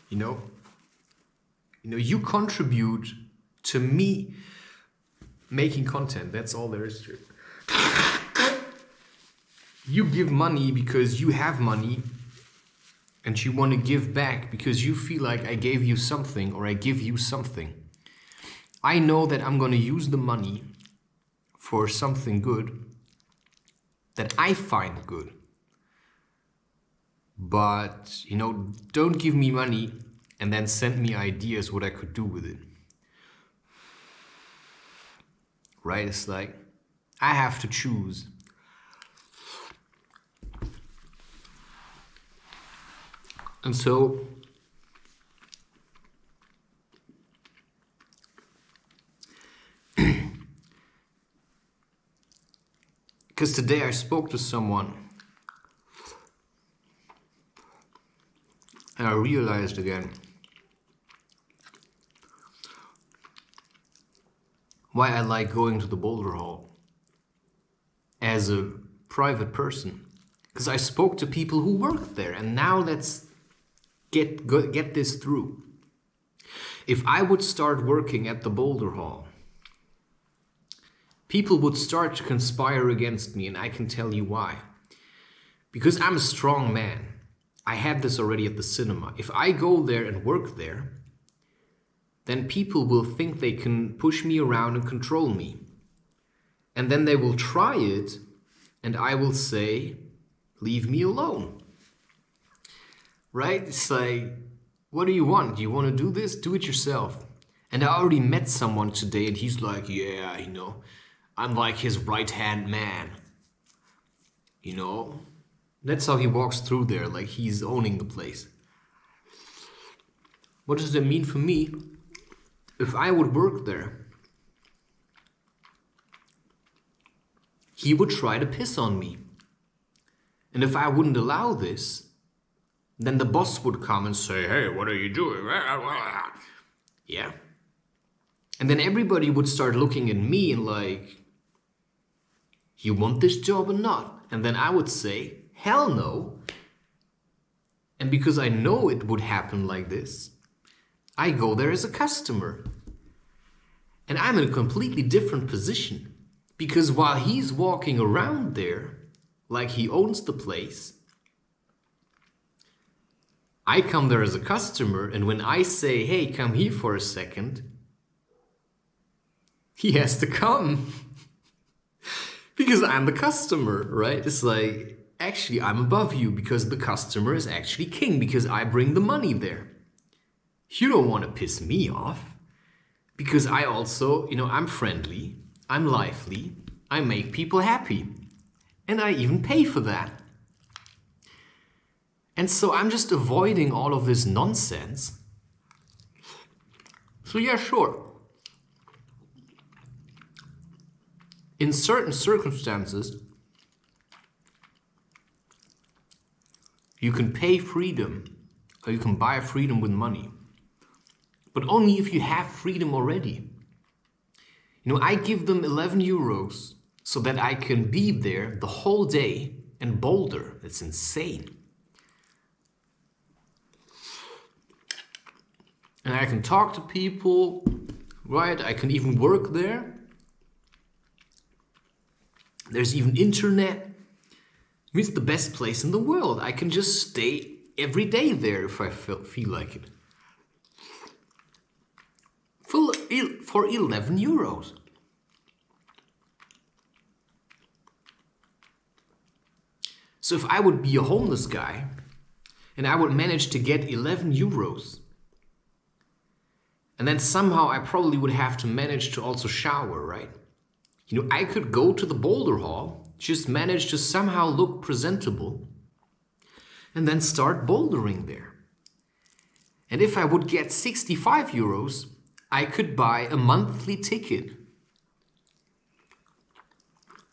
you contribute to me making content. That's all there is to it. You give money because you have money and you want to give back because you feel like I gave you something or I give you something. I know that I'm going to use the money for something good that I find good. But, don't give me money and then send me ideas what I could do with it. Right? It's like, I have to choose. And so because today I spoke to someone and I realized again why I like going to the Boulder Hall as a private person. Because I spoke to people who worked there, and now let's get this through. If I would start working at the Boulder Hall, people would start to conspire against me, and I can tell you why. Because I'm a strong man. I had this already at the cinema. If I go there and work there, then people will think they can push me around and control me. And then they will try it, and I will say, leave me alone. Right? It's like, what do you want? Do you want to do this? Do it yourself. And I already met someone today, and he's like, yeah, you know, I'm like his right-hand man. You know? That's how he walks through there, like he's owning the place. What does that mean for me? If I would work there, he would try to piss on me. And if I wouldn't allow this, then the boss would come and say, hey, what are you doing? Yeah. And then everybody would start looking at me and like, you want this job or not? And then I would say, hell no. And because I know it would happen like this, I go there as a customer. And I'm in a completely different position. Because while he's walking around there, like he owns the place, I come there as a customer, and when I say, hey, come here for a second, he has to come. Because I'm the customer, right? It's like, actually, I'm above you because the customer is actually king, because I bring the money there. You don't want to piss me off. Because I also, you know, I'm friendly, I'm lively, I make people happy. And I even pay for that. And so I'm just avoiding all of this nonsense. So yeah, sure. In certain circumstances, you can pay freedom, or you can buy freedom with money. But only if you have freedom already. You know, I give them 11 euros so that I can be there the whole day in Boulder. That's insane. And I can talk to people, right? I can even work there. There's even internet. I mean, it's the best place in the world. I can just stay every day there if I feel like it. For 11 euros. So if I would be a homeless guy and I would manage to get 11 euros, and then somehow I probably would have to manage to also shower, right? You know, I could go to the Boulder Hall, just manage to somehow look presentable, and then start bouldering there. And if I would get 65 euros, I could buy a monthly ticket.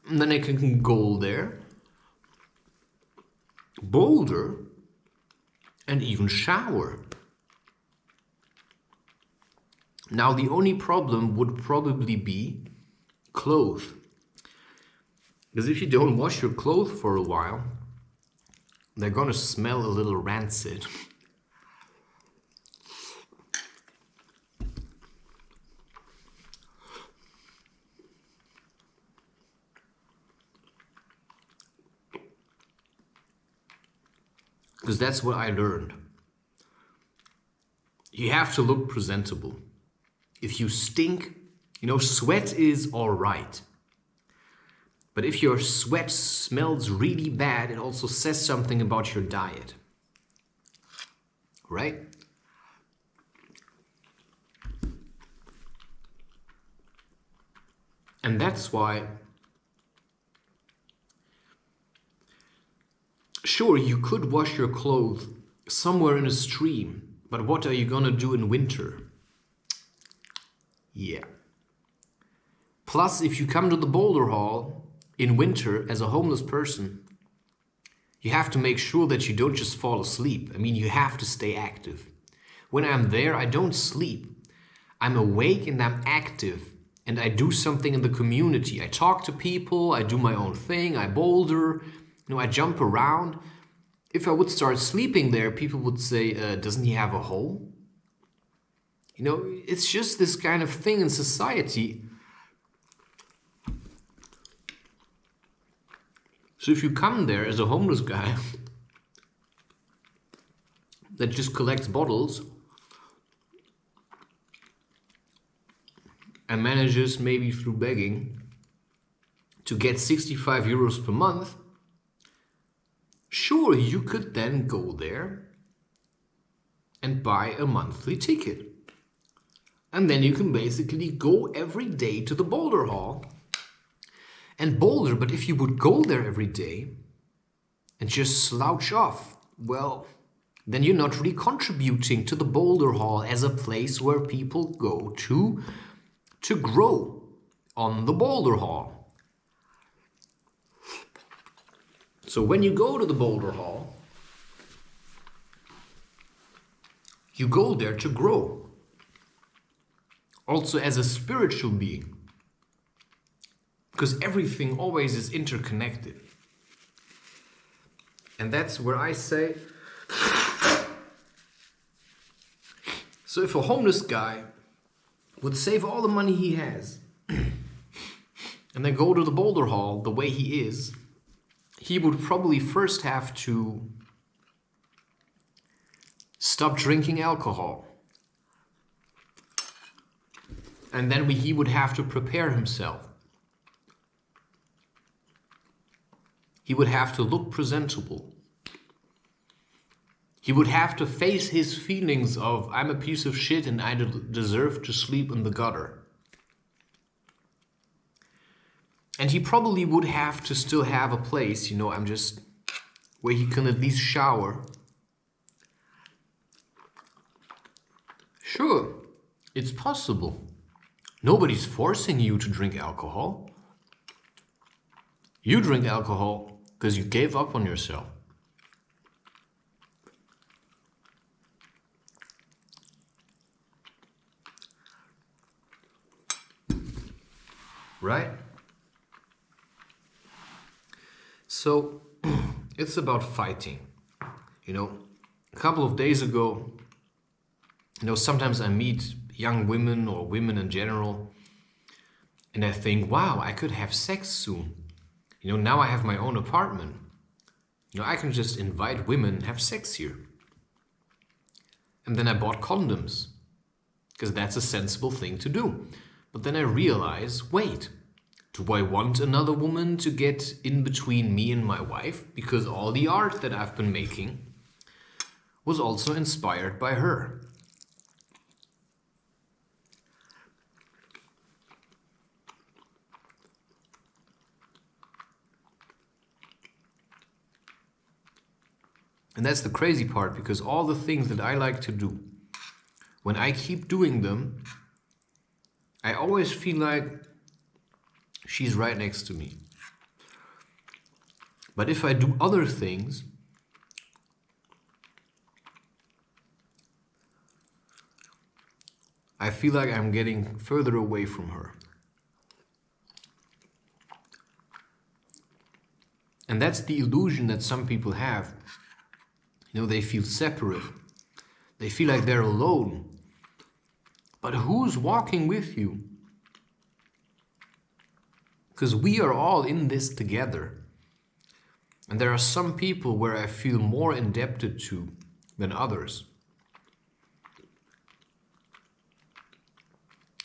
And then I can go there, boulder, and even shower. Now the only problem would probably be clothes. Because if you don't wash your clothes for a while, they're gonna smell a little rancid. Because that's what I learned. You have to look presentable. If you stink, you know, sweat is all right. But if your sweat smells really bad, it also says something about your diet. Right? And that's why, sure, you could wash your clothes somewhere in a stream. But what are you gonna do in winter? Yeah. Plus, if you come to the boulder hall in winter as a homeless person, you have to make sure that you don't just fall asleep. I mean, you have to stay active. When I'm there, I don't sleep. I'm awake and I'm active. And I do something in the community. I talk to people, I do my own thing, I boulder, I jump around. If I would start sleeping there, people would say, doesn't he have a home? It's just this kind of thing in society. So if you come there as a homeless guy that just collects bottles and manages, maybe through begging, to get 65 euros per month, sure, you could then go there and buy a monthly ticket. And then you can basically go every day to the boulder hall and boulder. But if you would go there every day and just slouch off, well, then you're not really contributing to the boulder hall as a place where people go to grow on the boulder hall. So when you go to the boulder hall, you go there to grow. Also as a spiritual being. Because everything always is interconnected. And that's where I say, so if a homeless guy would save all the money he has and then go to the boulder hall the way he is, he would probably first have to stop drinking alcohol. And then he would have to prepare himself. He would have to look presentable. He would have to face his feelings of, I'm a piece of shit and I deserve to sleep in the gutter. And he probably would have to still have a place, where he can at least shower. Sure, it's possible. Nobody's forcing you to drink alcohol. You drink alcohol because you gave up on yourself. Right? So, it's about fighting. A couple of days ago, sometimes I meet young women or women in general, and I think, wow, I could have sex soon. Now I have my own apartment. I can just invite women and have sex here. And then I bought condoms, because that's a sensible thing to do. But then I realize, wait, do I want another woman to get in between me and my wife? Because all the art that I've been making was also inspired by her. And that's the crazy part, because all the things that I like to do, when I keep doing them, I always feel like she's right next to me. But if I do other things, I feel like I'm getting further away from her. And that's the illusion that some people have. They feel separate. They feel like they're alone. But who's walking with you? Because we are all in this together. And there are some people where I feel more indebted to than others.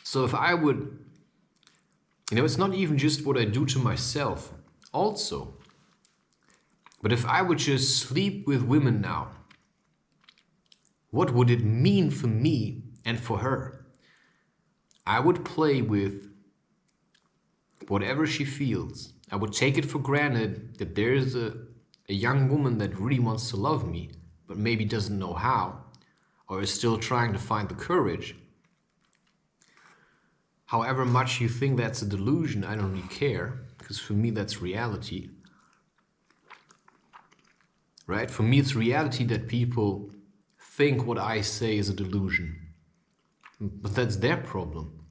So if I would, it's not even just what I do to myself also. But if I would just sleep with women now, what would it mean for me and for her? I would play with whatever she feels. I would take it for granted that there's a young woman that really wants to love me, but maybe doesn't know how, or is still trying to find the courage. However much you think that's a delusion, I don't really care, because for me that's reality. Right? For me it's reality that people think what I say is a delusion. But that's their problem.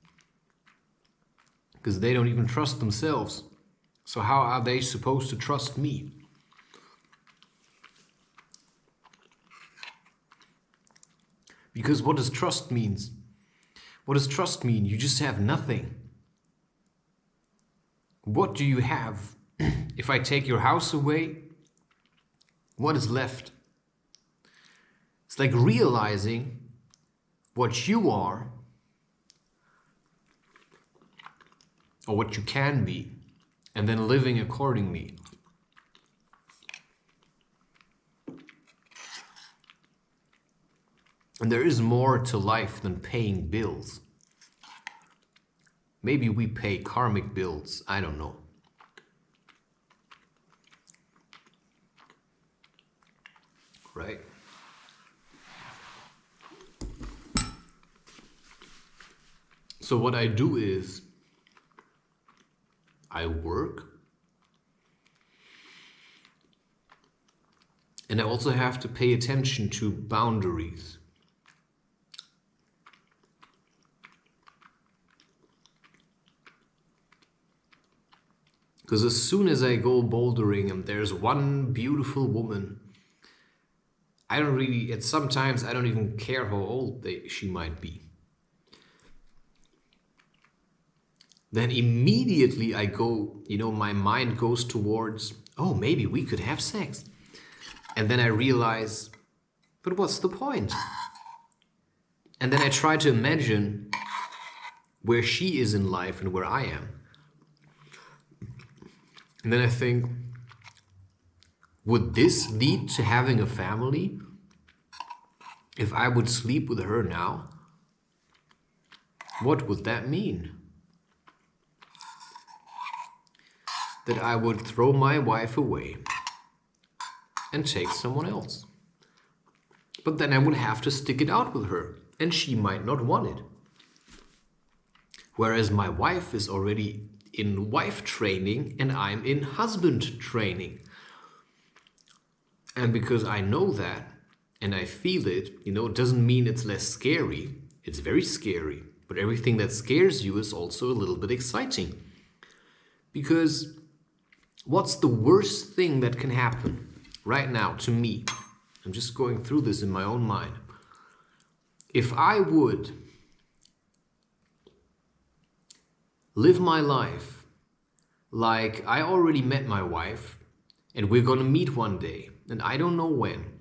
Because they don't even trust themselves. So how are they supposed to trust me? Because what does trust means? What does trust mean? You just have nothing. What do you have? If I take your house away, what is left? It's like realizing what you are, or what you can be, and then living accordingly. And there is more to life than paying bills. Maybe we pay karmic bills, I don't know. Right? So what I do is, I work, and I also have to pay attention to boundaries. Because as soon as I go bouldering and there's one beautiful woman, sometimes I don't even care how old she might be. Then immediately I go, my mind goes towards, oh, maybe we could have sex. And then I realize, but what's the point? And then I try to imagine where she is in life and where I am. And then I think, would this lead to having a family if I would sleep with her now? What would that mean? That I would throw my wife away and take someone else. But then I would have to stick it out with her, and she might not want it. Whereas my wife is already in wife training and I'm in husband training. And because I know that and I feel it, it doesn't mean it's less scary. It's very scary. But everything that scares you is also a little bit exciting. Because what's the worst thing that can happen right now to me? I'm just going through this in my own mind. If I would live my life like I already met my wife and we're gonna meet one day, and I don't know when,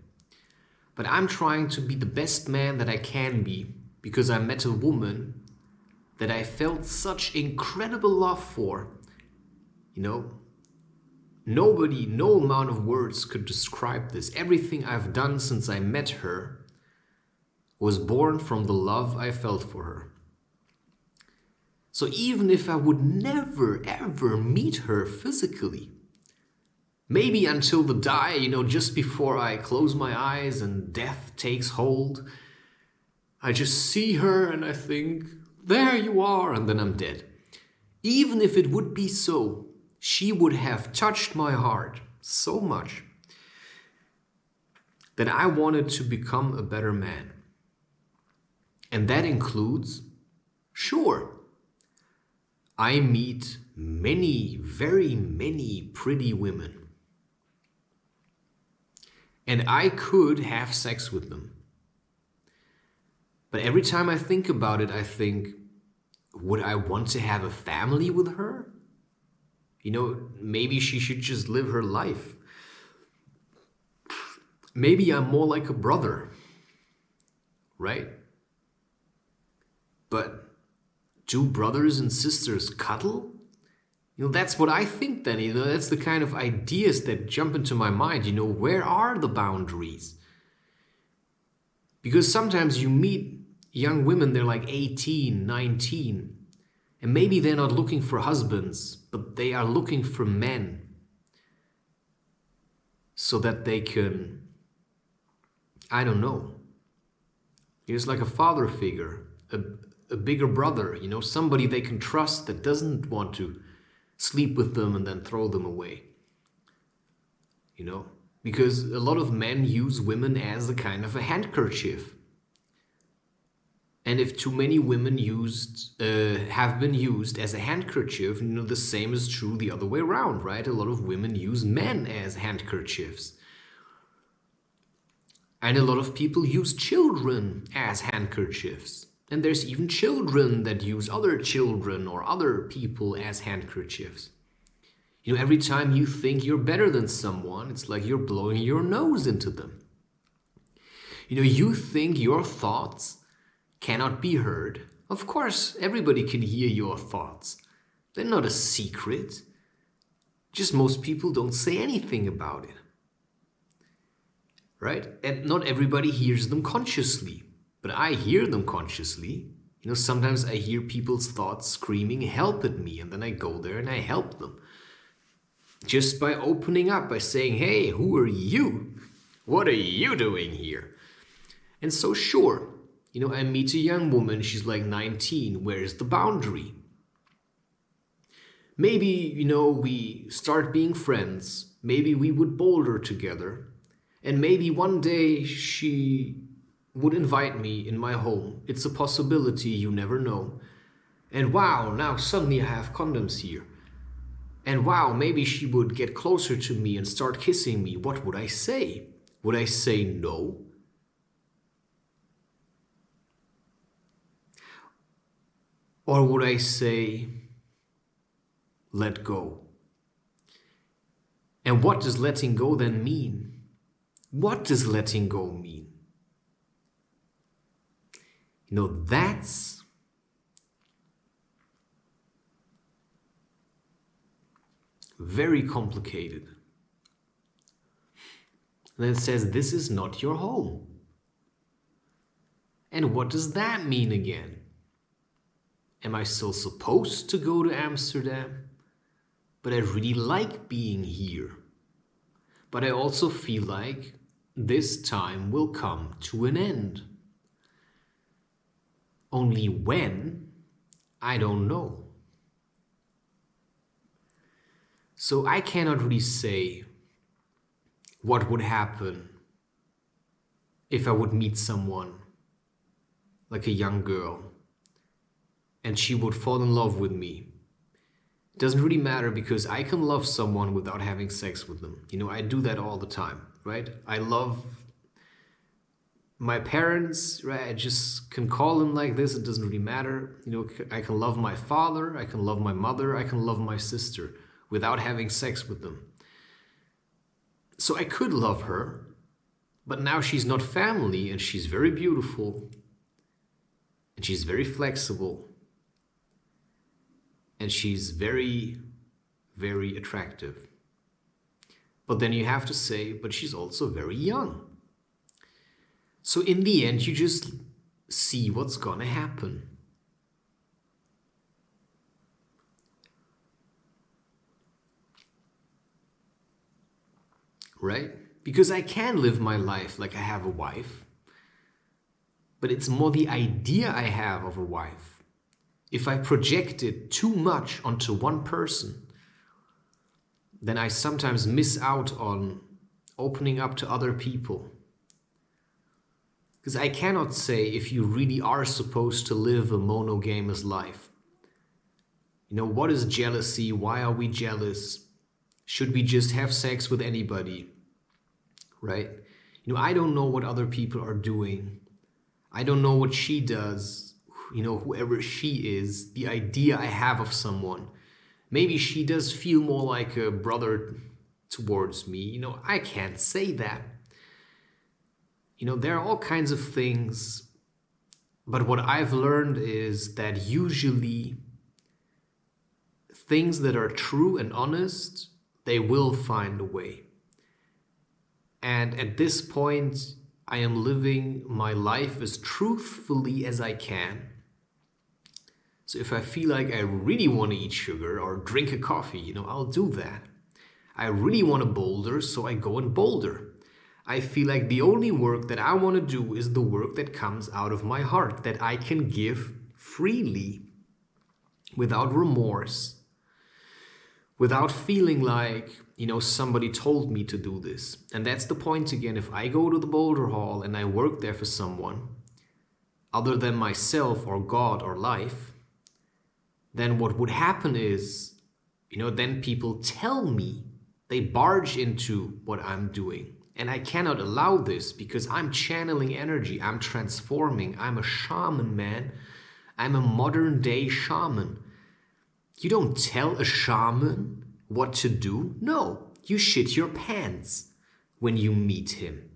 but I'm trying to be the best man that I can be because I met a woman that I felt such incredible love for. Nobody, no amount of words could describe this. Everything I've done since I met her was born from the love I felt for her. So even if I would never ever meet her physically, maybe until the die, just before I close my eyes and death takes hold, I just see her and I think, there you are, and then I'm dead. Even if it would be so, she would have touched my heart so much that I wanted to become a better man. And that includes, sure, I meet many, very many pretty women. And I could have sex with them. But every time I think about it, I think, would I want to have a family with her? Maybe she should just live her life. Maybe I'm more like a brother, right? But do brothers and sisters cuddle? That's what I think then. That's the kind of ideas that jump into my mind. Where are the boundaries? Because sometimes you meet young women, they're like 18, 19, and maybe they're not looking for husbands, but they are looking for men so that they can I don't know. It's like a father figure, a bigger brother, somebody they can trust that doesn't want to sleep with them and then throw them away. Because a lot of men use women as a kind of a handkerchief. And if too many women have been used as a handkerchief, the same is true the other way around, right? A lot of women use men as handkerchiefs. And a lot of people use children as handkerchiefs. And there's even children that use other children or other people as handkerchiefs. Every time you think you're better than someone, it's like you're blowing your nose into them. You think your thoughts cannot be heard. Of course, everybody can hear your thoughts. They're not a secret. Just most people don't say anything about it. Right? And not everybody hears them consciously, but I hear them consciously. Sometimes I hear people's thoughts screaming, help at me, and then I go there and I help them. Just by opening up, by saying, hey, who are you? What are you doing here? And so sure, I meet a young woman, she's like 19, where's the boundary? Maybe, we start being friends, maybe we would boulder together. And maybe one day she would invite me in my home. It's a possibility, you never know. And wow, now suddenly I have condoms here. And wow, maybe she would get closer to me and start kissing me. What would I say? Would I say no? Or would I say, let go? And what does letting go then mean? What does letting go mean? That's very complicated. And then it says, this is not your home. And what does that mean again? Am I still supposed to go to Amsterdam? But I really like being here. But I also feel like this time will come to an end. Only when, I don't know. So I cannot really say what would happen if I would meet someone, like a young girl, and she would fall in love with me. It doesn't really matter because I can love someone without having sex with them. I do that all the time, right? I love my parents, right? I just can call them like this. It doesn't really matter. I can love my father, I can love my mother, I can love my sister without having sex with them. So I could love her, but now she's not family and she's very beautiful and she's very flexible. And she's very, very attractive. But then you have to say, but she's also very young. So in the end, you just see what's gonna happen. Right? Because I can live my life like I have a wife. But it's more the idea I have of a wife. If I project it too much onto one person, then I sometimes miss out on opening up to other people. Because I cannot say if you really are supposed to live a monogamous life. What is jealousy? Why are we jealous? Should we just have sex with anybody? Right? I don't know what other people are doing. I don't know what she does. Whoever she is, the idea I have of someone. Maybe she does feel more like a brother towards me. I can't say that. There are all kinds of things. But what I've learned is that usually things that are true and honest, they will find a way. And at this point, I am living my life as truthfully as I can. So if I feel like I really want to eat sugar or drink a coffee, I'll do that. I really want to boulder, so I go and boulder. I feel like the only work that I want to do is the work that comes out of my heart, that I can give freely, without remorse, without feeling like, somebody told me to do this. And that's the point again. If I go to the Boulder Hall and I work there for someone other than myself or God or life, then what would happen is, then people tell me, they barge into what I'm doing. And I cannot allow this because I'm channeling energy. I'm transforming. I'm a shaman, man. I'm a modern day shaman. You don't tell a shaman what to do. No, you shit your pants when you meet him.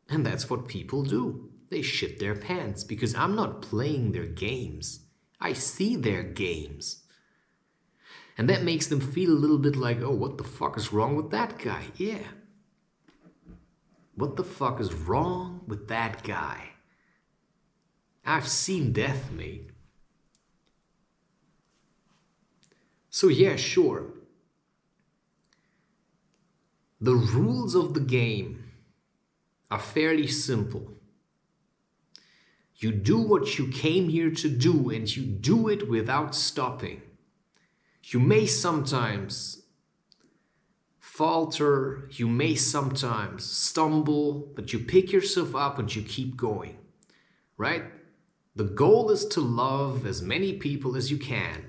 And that's what people do. They shit their pants because I'm not playing their games. I see their games. And that makes them feel a little bit like, oh, what the fuck is wrong with that guy? Yeah. What the fuck is wrong with that guy? I've seen death, mate. So yeah, sure. The rules of the game are fairly simple. You do what you came here to do, and you do it without stopping. You may sometimes falter, you may sometimes stumble, but you pick yourself up and you keep going, right? The goal is to love as many people as you can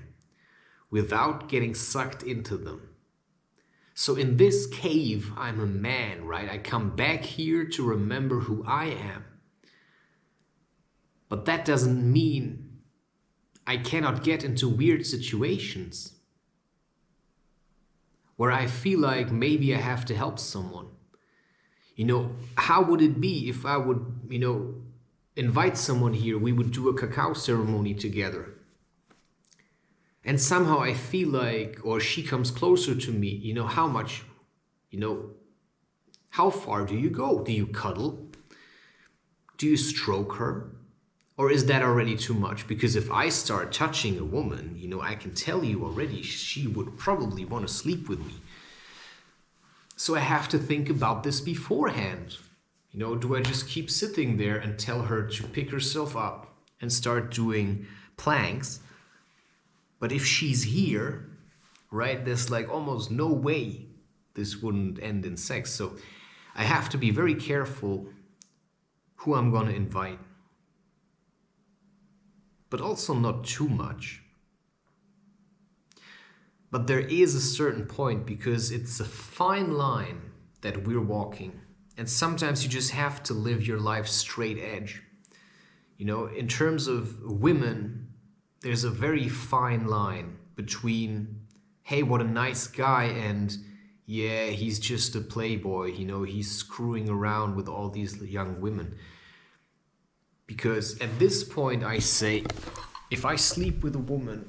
without getting sucked into them. So in this cave, I'm a man, right? I come back here to remember who I am. But that doesn't mean I cannot get into weird situations where I feel like maybe I have to help someone. How would it be if I would, invite someone here, we would do a cacao ceremony together. And somehow I feel like, or she comes closer to me, how much, how far do you go? Do you cuddle? Do you stroke her? Or is that already too much? Because if I start touching a woman, I can tell you already she would probably want to sleep with me. So I have to think about this beforehand. Do I just keep sitting there and tell her to pick herself up and start doing planks? But if she's here, right, there's like almost no way this wouldn't end in sex. So I have to be very careful who I'm going to invite. But also not too much. But there is a certain point because it's a fine line that we're walking. And sometimes you just have to live your life straight edge. In terms of women, there's a very fine line between, hey, what a nice guy, and yeah, he's just a playboy, he's screwing around with all these young women. Because at this point I say, if I sleep with a woman,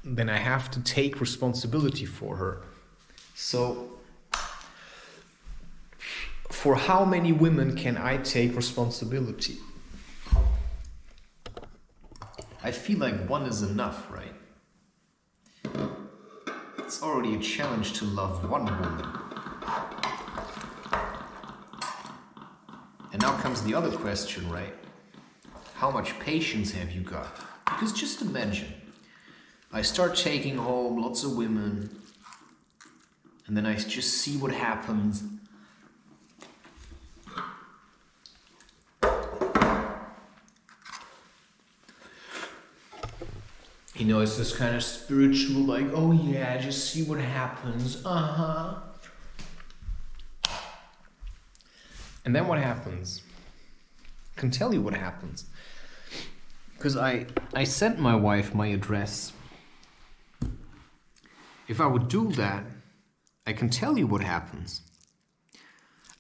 then I have to take responsibility for her. So, for how many women can I take responsibility? I feel like one is enough, right? It's already a challenge to love one woman. And now comes the other question, right? How much patience have you got? Because just imagine, I start taking home lots of women, and then I just see what happens. It's this kind of spiritual, like, oh yeah, just see what happens. And then what happens? I can tell you what happens. Because I sent my wife my address. If I would do that, I can tell you what happens.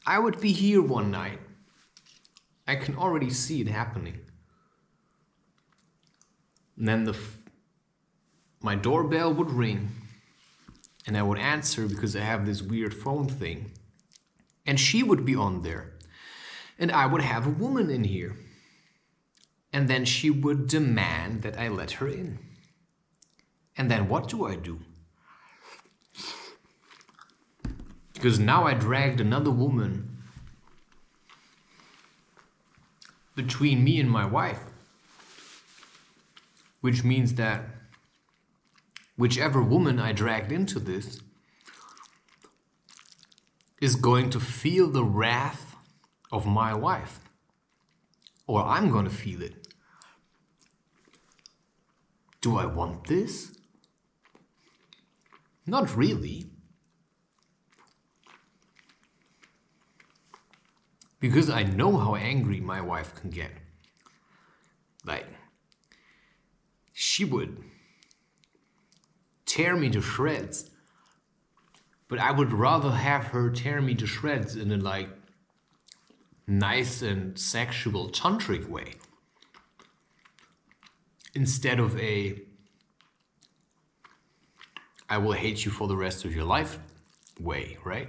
I would be here one night. I can already see it happening. And then my doorbell would ring. And I would answer because I have this weird phone thing. And she would be on there. And I would have a woman in here. And then she would demand that I let her in. And then what do? Because now I dragged another woman between me and my wife. Which means that whichever woman I dragged into this is going to feel the wrath of my wife. Or I'm going to feel it. Do I want this? Not really. Because I know how angry my wife can get. Like, she would tear me to shreds. But I would rather have her tear me to shreds in a like nice and sexual tantric way. Instead of a I will hate you for the rest of your life way, right?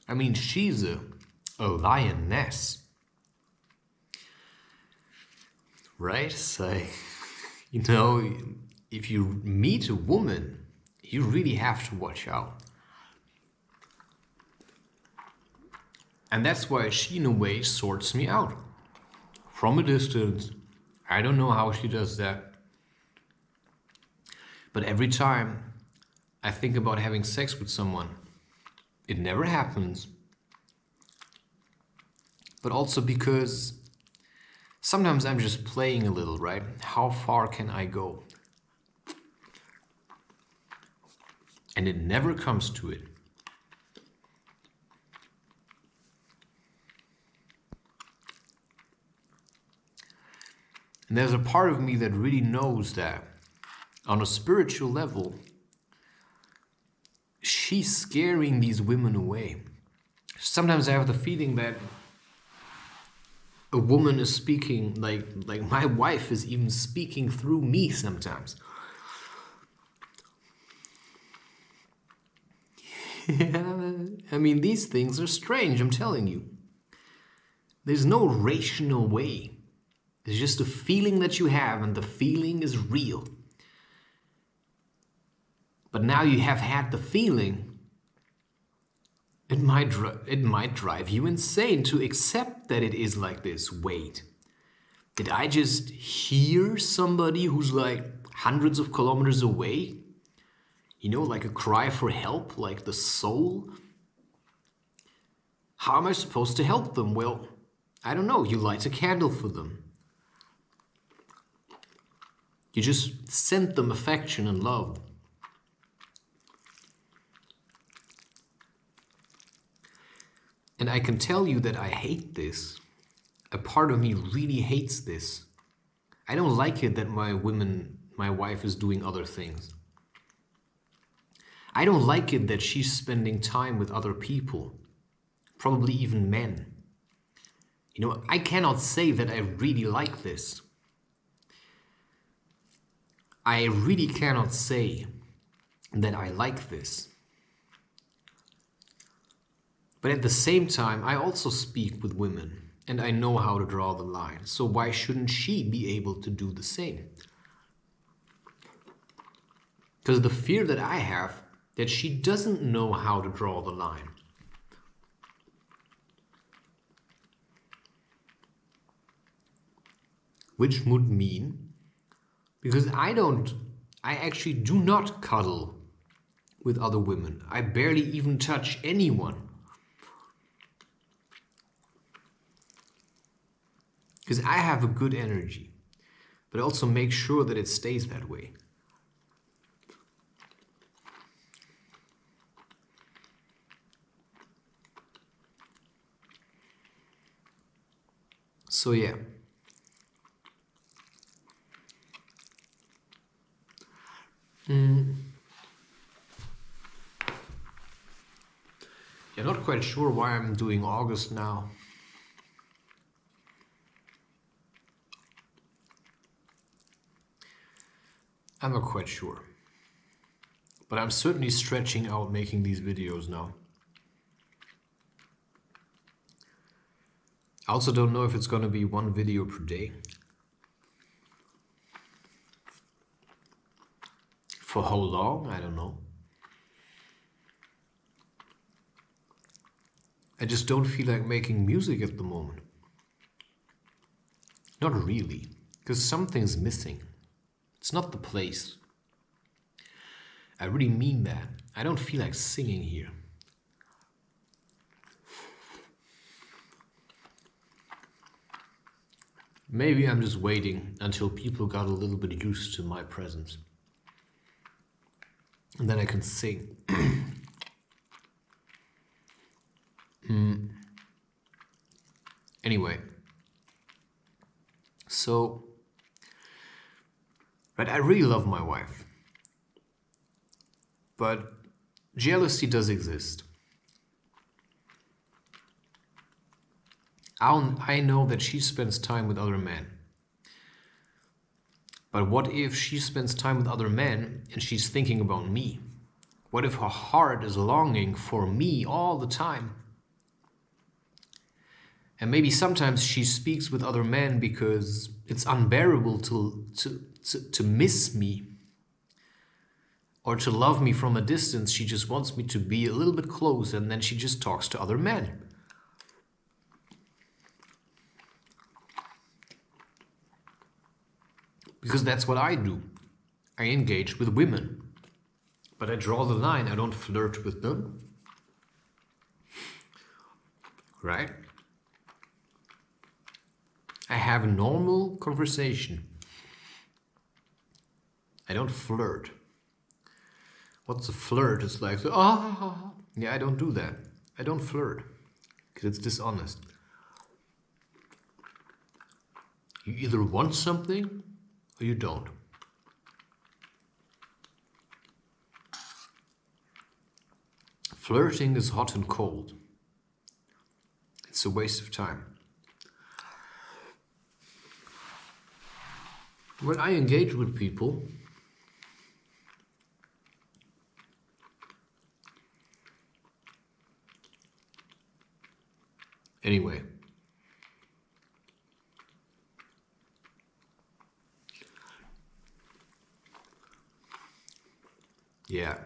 I mean, she's a lioness. Right? So, you know, if you meet a woman, you really have to watch out. And that's why she, in a way, sorts me out. From a distance. I don't know how she does that. But every time I think about having sex with someone, it never happens. But also because sometimes I'm just playing a little, right? How far can I go? And it never comes to it. And there's a part of me that really knows that on a spiritual level, she's scaring these women away. Sometimes I have the feeling that a woman is speaking, like my wife is even speaking through me sometimes. Yeah, I mean, these things are strange, I'm telling you. There's no rational way. It's just a feeling that you have, and the feeling is real. But now you have had the feeling, it might drive you insane to accept that it is like this. Wait, did I just hear somebody who's like hundreds of kilometers away? You know, like a cry for help, like the soul? How am I supposed to help them? Well, I don't know, you light a candle for them. You just send them affection and love. And I can tell you that I hate this. A part of me really hates this. I don't like it that my wife is doing other things. I don't like it that she's spending time with other people, probably even men. You know, I cannot say that I really like this. I really cannot say that I like this. But at the same time, I also speak with women and I know how to draw the line. So why shouldn't she be able to do the same? Because the fear that I have, that she doesn't know how to draw the line. Which would mean, because I actually do not cuddle with other women. I barely even touch anyone. Because I have a good energy, but I also make sure that it stays that way. So yeah. Yeah, not quite sure why I'm doing August now. I'm not quite sure. But I'm certainly stretching out making these videos now. I also don't know if it's going to be one video per day. For how long? I don't know. I just don't feel like making music at the moment. Not really, because something's missing. It's not the place. I really mean that. I don't feel like singing here. Maybe I'm just waiting until people got a little bit used to my presence. And then I can sing. Anyway. So, right, I really love my wife. But jealousy does exist. I know that she spends time with other men. But what if she spends time with other men and she's thinking about me? What if her heart is longing for me all the time? And maybe sometimes she speaks with other men because it's unbearable to miss me or to love me from a distance. She just wants me to be a little bit close, and then she just talks to other men. Because that's what I do. I engage with women. But I draw the line. I don't flirt with them. Right? I have a normal conversation. I don't flirt. What's a flirt? It's like, yeah, I don't do that. I don't flirt. Because it's dishonest. You either want something or you don't. Flirting is hot and cold. It's a waste of time. When I engage with people, anyway, yeah.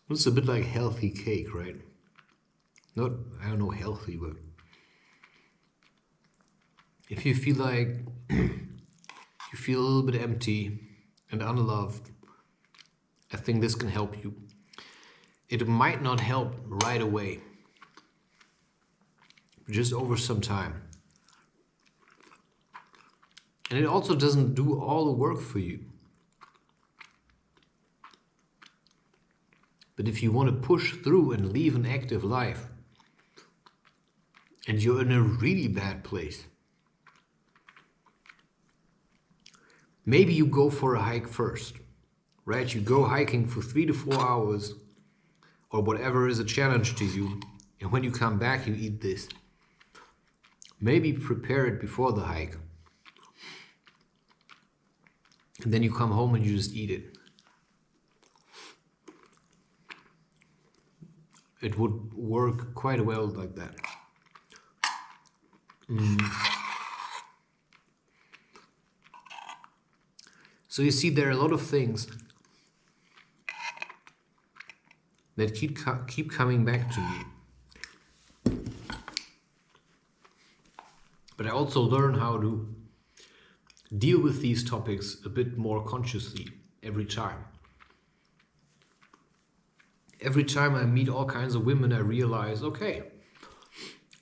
It's a bit like healthy cake, right? Not, I don't know, healthy, but if you feel like you feel a little bit empty and unloved, I think this can help you. It might not help right away, but just over some time. And it also doesn't do all the work for you. But if you want to push through and live an active life, and you're in a really bad place, maybe you go for a hike first, right? You go hiking for 3 to 4 hours, or whatever is a challenge to you, and when you come back, you eat this. Maybe prepare it before the hike, and then you come home and you just eat it. It would work quite well like that. So you see, there are a lot of things that keep coming back to me. But I also learn how to deal with these topics a bit more consciously every time. Every time I meet all kinds of women, I realize, okay,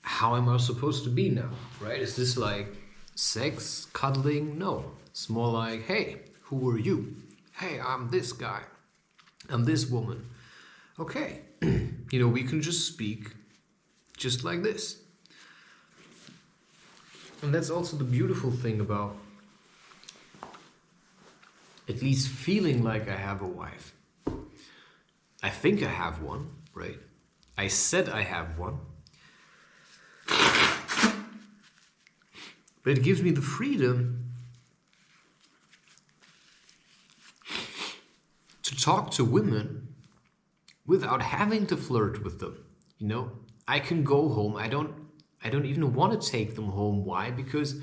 how am I supposed to be now, right? Is this like sex, cuddling? No, it's more like, hey, who are you? Hey, I'm this guy. I'm this woman. Okay, we can just speak just like this. And that's also the beautiful thing about at least feeling like I have a wife. I think I have one, right? I said I have one. But it gives me the freedom to talk to women without having to flirt with them. I can go home. I don't even want to take them home. Why? Because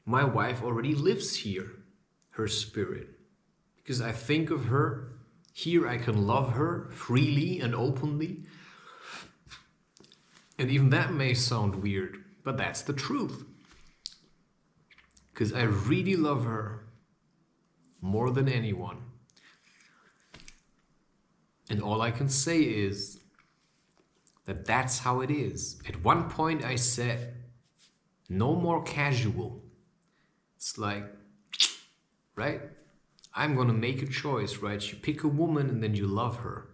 my wife already lives here, her spirit. Because I think of her, here I can love her freely and openly. And even that may sound weird, but that's the truth. Because I really love her more than anyone. And all I can say is that that's how it is. At one point I said, no more casual. It's like, right? I'm gonna make a choice, right? You pick a woman and then you love her.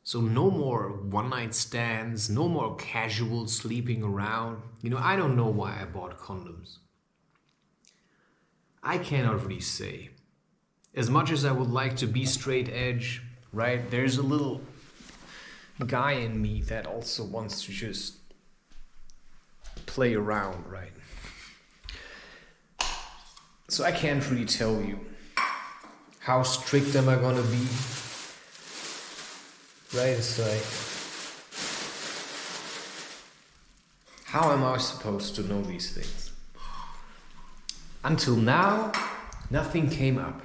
So no more one-night stands, no more casual sleeping around. You know, I don't know why I bought condoms. I cannot really say. As much as I would like to be straight edge, right? There's a little guy in me that also wants to just play around, right? So I can't really tell you how strict am I gonna be. Right, it's like, how am I supposed to know these things? Until now, nothing came up.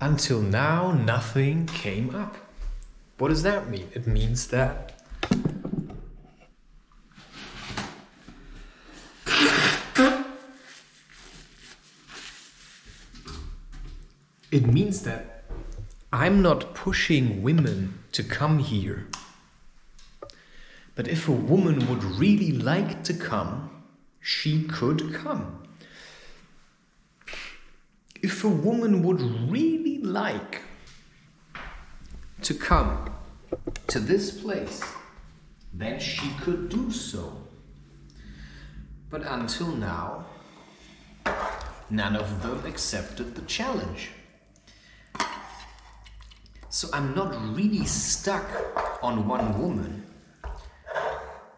Until now, nothing came up. What does that mean? It means that I'm not pushing women to come here. But if a woman would really like to come, she could come. If a woman would really like to come to this place, then she could do so. But until now, none of them accepted the challenge. So I'm not really stuck on one woman.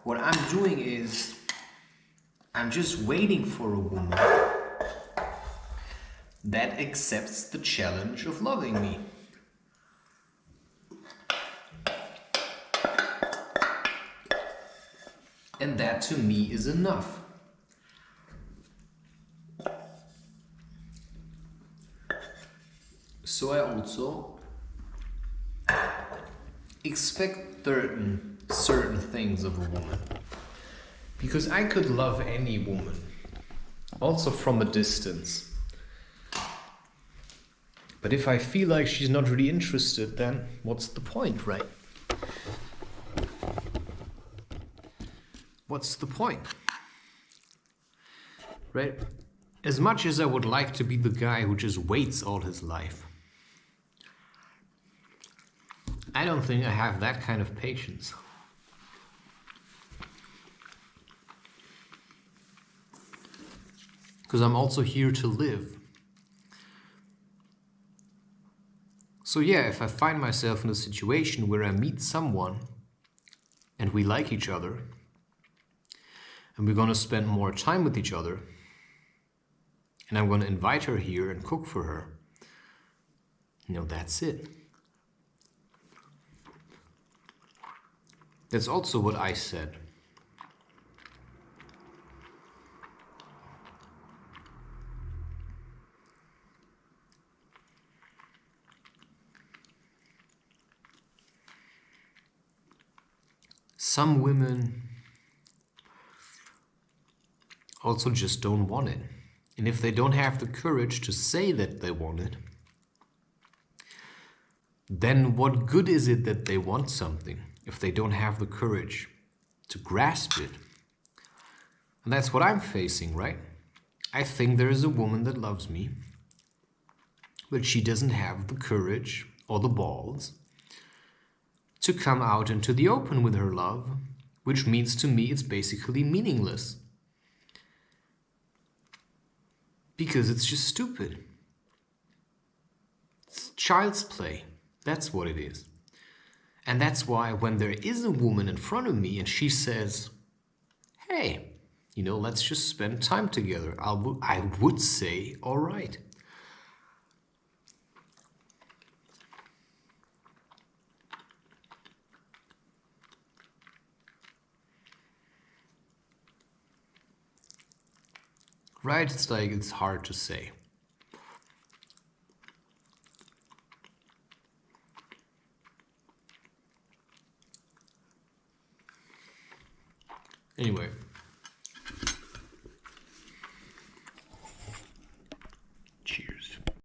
What I'm doing is, I'm just waiting for a woman that accepts the challenge of loving me. And that to me is enough. So I also expect certain things of a woman. Because I could love any woman, also from a distance. But if I feel like she's not really interested, then what's the point, right? What's the point? Right? As much as I would like to be the guy who just waits all his life, I don't think I have that kind of patience. Because I'm also here to live. So yeah, if I find myself in a situation where I meet someone and we like each other and we're gonna spend more time with each other and I'm gonna invite her here and cook for her, you know, that's it. That's also what I said. Some women also just don't want it. And if they don't have the courage to say that they want it, then what good is it that they want something if they don't have the courage to grasp it? And that's what I'm facing, right? I think there is a woman that loves me, but she doesn't have the courage or the balls to come out into the open with her love, which means to me it's basically meaningless. Because it's just stupid. It's child's play. That's what it is. And that's why when there is a woman in front of me and she says, hey, you know, let's just spend time together, I would say, all right. Right? It's like, it's hard to say. Anyway.